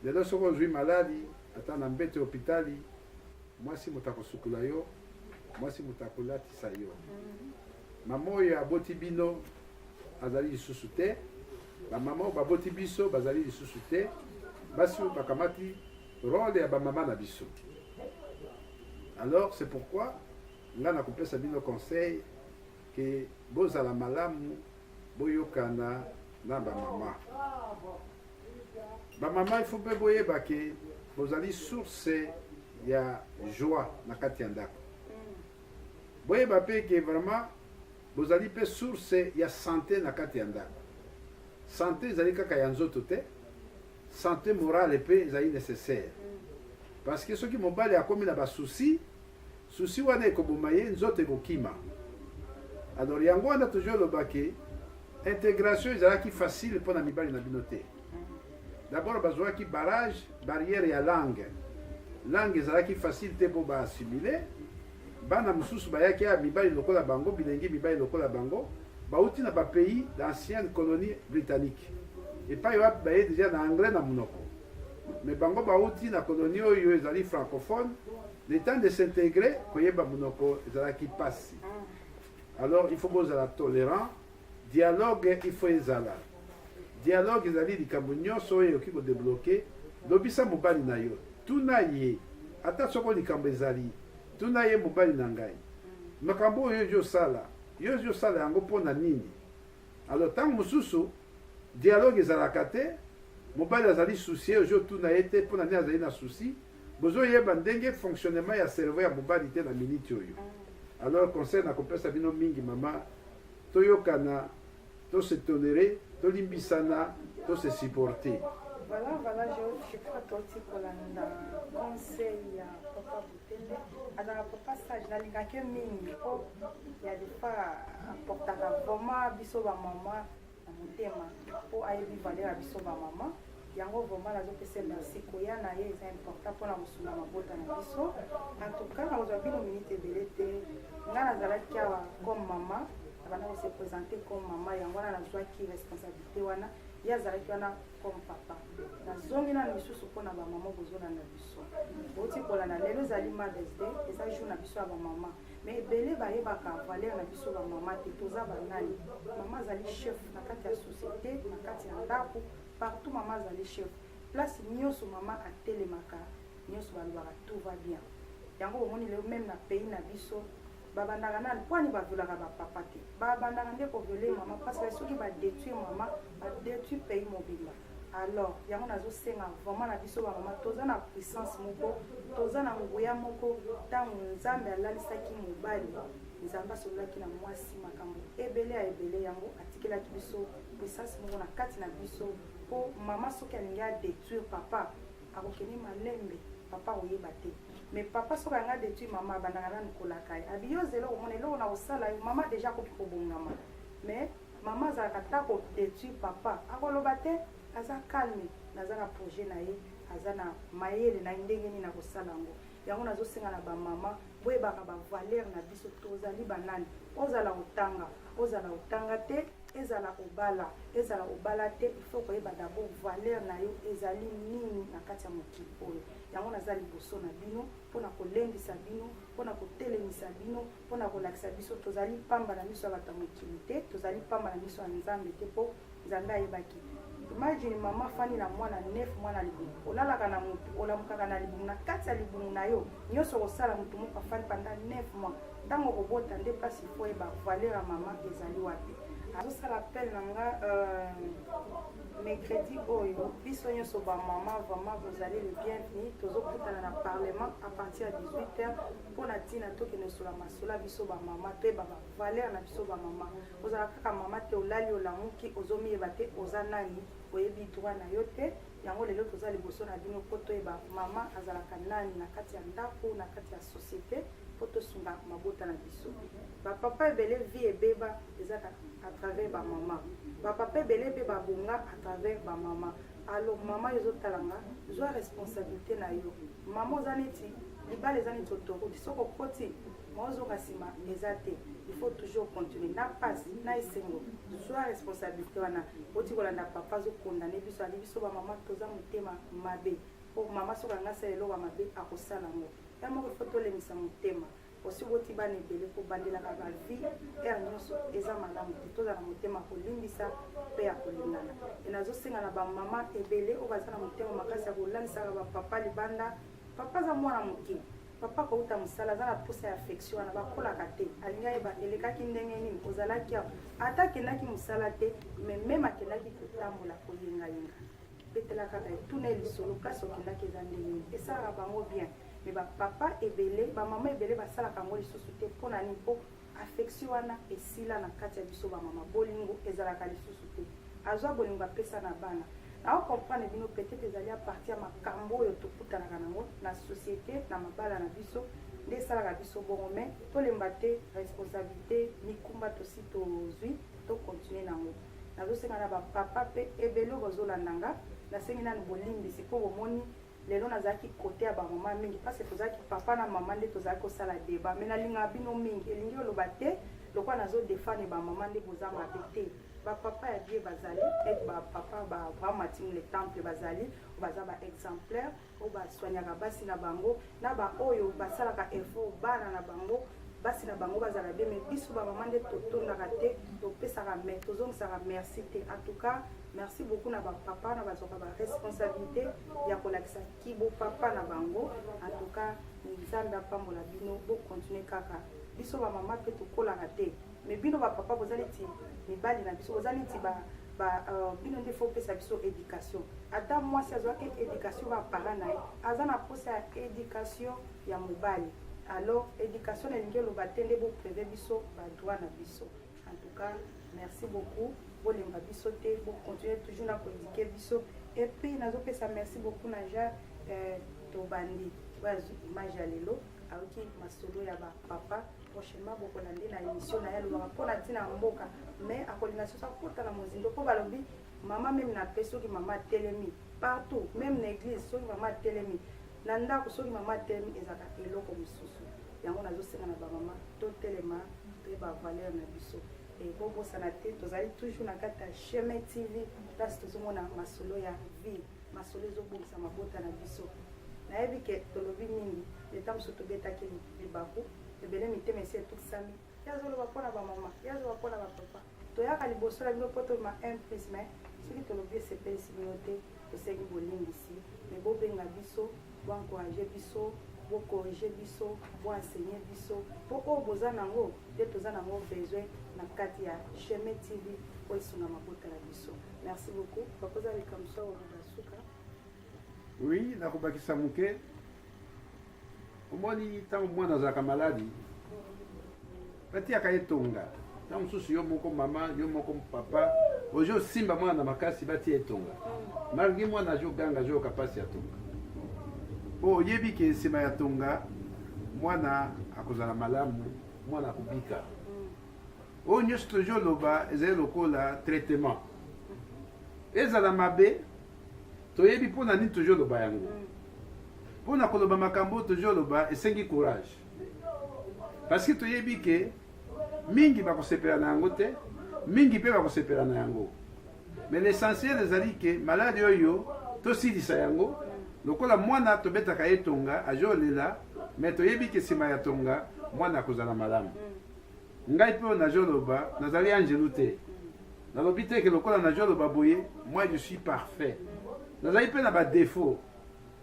lelo soki ozwi maladi ata na mbete hopitali mwasi moto akosukula yo mwasi moto akolatisa yo mama oyo aboti bino azali lisusu te bamama oyo baboti biso bazali lisusu te basi oyo bakamati role ya bamama na biso. Alors c'est pourquoi nga nakopesa bino conseil ke bozala malamu boyokana na bamama. Bamama il faut mpe boyeba ke bozali source ya joie na kati ya ndako. Boyeba mpe ke vraiment bozali mpe source ya santé na kati ya ndako. Santé ezali kaka ya nzoto te, santé morale mpe ezali nécessaire. Parce que soki mobali akomi na basusi, susi wana ekoboma ye nzoto ekokima. Alors yango wana toujours lobake intégration ezalaki facile mpona mibali na bino te. D'abord bazwaki barrage barrière ya langue. Langue ezalaki facile te mpo baassimile. Bana mosusu bayaki ya mibali lokola bango, bilengi mibali lokola bango, bauti na bapays d'ancienne colonie britannique. Epai wapi baye déjà na anglais na monoko. Mais bango bauti na colonie oyo ezali francophone, le temps de s'intégrer koyeba monoko ezalaki pasi. Alors il faut bozala tolérant, dialogue il faut ezala. Dialogue ezali likambo nyonso oyo oki ko débloquer, lobisa mobali na yo. Tuna ye, ata soko likambo ezali, tuna ye mobali na ngai. Makambo oyo yo sala yango pona nini? Alors tango mosusu dialogue ezalaka te, mobali azali souci oyo tuna ye te pona nini azali na souci, bozo yeba ndenge fonctionnement ya cerveau ya mobali te na minute oyo. Alors conseil na kopesa bino mingi mama, toyokana, to se tolérer, to limbisana, to se supporter. Voilà, je crois que tu as un conseil à Papa Boutende. Alors, Papa Sage, je n'ai qu'un mingi. Il y a des fois, porter vraiment, biso ba maman, na motema, pour aller vivre à biso ba maman. Yango vraiment la zopese merci koya na ye c'est important pour la musula mabota na biso. En tout cas, on a vu une minute belete. Nga nazalaki awa comme maman, abana se présenter comme maman yango na zwaki responsabilité wana. Ya azalaki wana comme papa. Nazongi na misusu mpona bamama bozona na biso. Boti kolanda lelo ezali Mother's Day, eza jour na biso ya bamama. Mais ebele bayebaka valeur na biso bamama te toza banani. Mama azali chef na kati ya société, na kati ya ndako, partout mama azali chef. Place nyonso mama atelemaka, nyonso balobaka tout va bien. Yango omoni lelo même na pays na biso, babandaka nani pwani baviolaka bapapa te babandaka nde koviole mama parce que soki badétruire mama badétruire pays mobimba. Alors yango nazosenga vraiment na biso bamama toza na puissance moko toza na nguya moko ntango nzambe alalisaki mobali nzambe asololaki na mwasi makambo ebele ya ebele yango atikelaki biso puissance moko na kati na biso mpo mama soki alingi adétruire papa akokeni malembe papa oyeba te. Mais papa soki anga détruire mama bandaka nani kolaka ye abiyo zelo omona eloko na kosala ye mama déjà akoki kobongama. Mais mama azalaka ta kodétruire papa akoloba te aza calme naza na projet na ye aza na mayele na ndenge nini na kosala yango. Yango nazosenga na bamama boyebaka bavaleur na biso tozali banani ozala otanga te ezala obala te il faut koyeba d'abord valeur na yo ezali nini na kati ya mokili oyo yango naza liboso na bino mpona kolendisa bino mpona kotelemisa bino mpona kolakisa biso tozali pamba na miso ya bato ya mokili te tozali pamba na miso ya nzambe te mpo nzambe ayebaki imagine mama fani na mwana 9 mwana libumu olalaka na mutu olamukaka na libumu na kati ya libumu na yo nyonso kosala mutu moko afani pendant 9 mois ntango kobota nde place ifo yeba valeur ya mama ezali wapi azosala appel na nga mercredi oyo biso nyonso bamama vraiment vous allez le bienvenu tozokutana na parlement à partir ya 18h mpona ntina tokende osola masola biso bamama toyeba bavaleur na biso bamama ozala kaka mama te olali olamuki ozomiyeba te oza nani oyebi droit na yo te yango lelo toza liboso na bino mpo toyeba mama azalaka nani na kati ya ndako na kati ya société mpo tosunga mabota na biso bapapa ebele vie ebeba ezaka à travers bamama bapapa ebele mpe babonga à travers bamama alors mama ezotalanga zwa responsabilité na yo mama oza neti libala eza neti autoroute soki okoti maozonga nsima eza te il faut toujours continuer na pasi na esengo zwa responsabilité wana oti kolanda papa azokondane biso ali biso bamama toza motema mabe po mama soki anga sala eloko ya mabe akosala yango ya moko il faut tolemisa motema osi boti bana ebele mpo bandelaka bavie ere nyonso eza malamu te tozala motema kolimbisa mpe ya kolingana e nazosenga na bamama ebele oyo baza na motema makasi ya kolandisaka bapapa libanda papa aza mwana mokili papa kouta mosala aza na posa ya affection wana bakolaka te alingi ayeba elekaki ndenge nini ozalaki awa ata akendaki mosala te me meme akendaki kotambola koyengayenga petela kaka etuna lisolo kasi okendaki eza ndenge nini esalaka bango bien me bapapa ebele bamama ebele basalaka yango lisusu te mpo na nini mpo affection wana esila na kati ya biso bamama bolingo ezalaka lisusu te azwa bolingo apesa na bana naokomprendre bino peut-être ezali apartir ya makambo oyo tokutanaka nango na société na mabala na biso nde esalaka biso bongo me tolemba te responsabilité mikumba tosi tozwi tocontinue nango nazosenga na bapapa mpe ebele oyo bazolanda nga nasengi nani bolimbisi mpo bomoni lelo nazalaki kote ya bamama mingi parce tozalaki papa na mama nde tozalaki kosala débat me nalingaka bino mingi elingi oloba te lokwa nazodefane bamama nde boza mabe te bapapa ya die bazali ete bapapa bavramatine le temple bazali baza baexemplaire oyo baswanyaka basi na bango na baoyo basalaka effort bana na bango basi na bango bazala bien mais biso bamama nde totondaka te topesaka me tozongisaka merci te en tout cas merci beaucoup na bapapa na bazwaka baresponsabilité ya kolakisa kibo papa na bango en tout cas nzambe apambola bino bocontinue kaka biso bamama mpe tokolaka te mais bino bapapa boza neti mibali na biso boza neti bino nde fo opesa biso éducation ata mwasi azwaki éducation bapara na ye aza na posa ya éducation ya mobali alors éducation elingi eloba te nde bopreve biso badroit na biso en tout cas merci beaucoup bolemba biso te bocontinue toujours na koéduke biso et puis nazopesa merci beaucoup na ja tobandi bazwi image ya lelo aoki masolo ya bapapa prochainement bokola nde na émission na ye alobaka mpona ntina mboka mais akolinga soso akota na mozindo mpo balobi mama meme na pe soki mama atelemi partout même na église soki mama atelemi na ndako soki mama atelemi ezalaka eloko mosusu yango nazosenga na bamama totelema toyeba valeur na biso bobosana te tozali toujours na kati ya chemin tv place tozomona masolo ya vie masolo ezobongisa mabota na biso nayebi ke tolobi mingi leta mosusu tobetaki libaku ebele mitema esi etukisami yazoloba mpona bamama yazoloba mpona bapapa toyaka liboso na bino mpo tolima un plus mais soki tolobi esepelisi bino te tosengi bolimbisi mais bobenga biso boencourage biso bokorrige biso boensegne biso mpo oyo boza nango nde toza nango besoin na kati ya chemin tv po esunga mabota na biso merci beaucoup bakoza likamso oyo basuka oui nakobakisa moke omoni ntango mwana azalaka maladi batiaka ye tonga ntango mosusu yo moko mama yo moko papa ozo osimba mwana na makasi batia ye tonga malgré mwana azoganga azoyoka mpasi ya tonga mpo oyebi ke nsima ya tonga mwana akozala malamu mwana akobika oyo nyonso tozoloba ezali lokola traitement ezala mabe toyebi mpona nini tozoloba yango mpona koloba makambo tozoloba esengi courage parce que toyebi ke mingi bakosepela na yango te mingi pe bakosepela na yango. Mais l'essentiel ezali ke malade oyo tosilisa yango lokola mwana tobetaka ye tonga ajolela mais toyebi ke nsima ya tonga mwana akozala malamu. Ngai pe najoloba nazali angelu te. Nalobi te ke lokola najoloba boye moi je suis parfait. Nazali pe na ba défaut.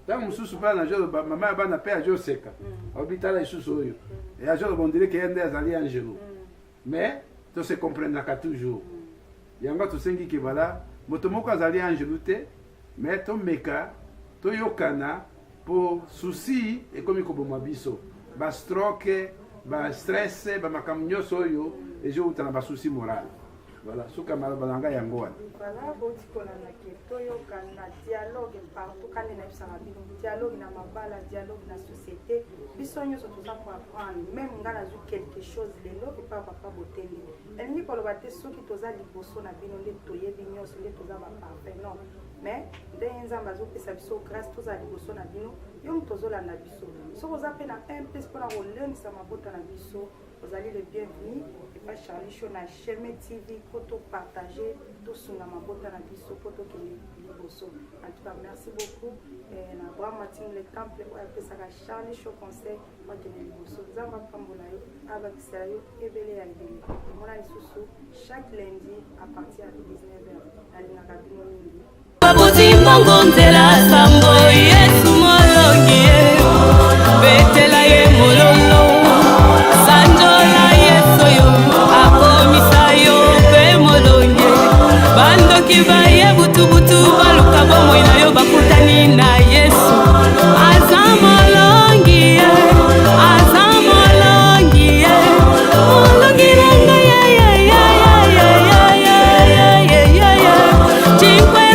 Tango mususu pa najoloba mama bana pe ajoseka. Obitala isusu oyo. Et ajoloba on dirait que yende azali angelu. Mais to se comprendra toujours. Yanga to sengi ke bala moto moko azali angelu te mais to meka to yokana po souci et comme ko boma biso ba stroke ba stress ba makamnyoso oyo et je utana ba souci moral. Voilà, suka malabalanga yango wana. Voilà, boti kolana ke toyokana dialogue partout quand on a bisanga bino dialogue na mabala dialogue na société biso nyonso toza pour apprendre même ngana zu quelque chose lelo pe pa papa boteli elingi koloba te soki toza liboso na bino nde toyebi nyonso nde toza ba parfait non mais nde nzambe azopesa biso grâce toza liboso na bino yo moto ozolanda biso soki oza mpe na un place mpona kolendisa mabota na biso ozali le bienvenu epa Charlie Show na Chemin TV po topartage tosunga mabota na biso po tokende liboso. En tout cas, merci beaucoup na Bra Martin le temple oyo apesaka Charlie Show conseil bakende liboso nzambe apambola yo abakisela yo ebele ya ebele emona lisusu chaque lundi à partir ya 19h nalingaka bino mingi Babutimbango nzela sambo Yesu molongi betela ye mololo sanjola Yesu yo akomisa yo pe molongi bandoki baye butubutu baluka bomoi na yo bakutani na Yesu aza molongi molongi nanga ya Chikwe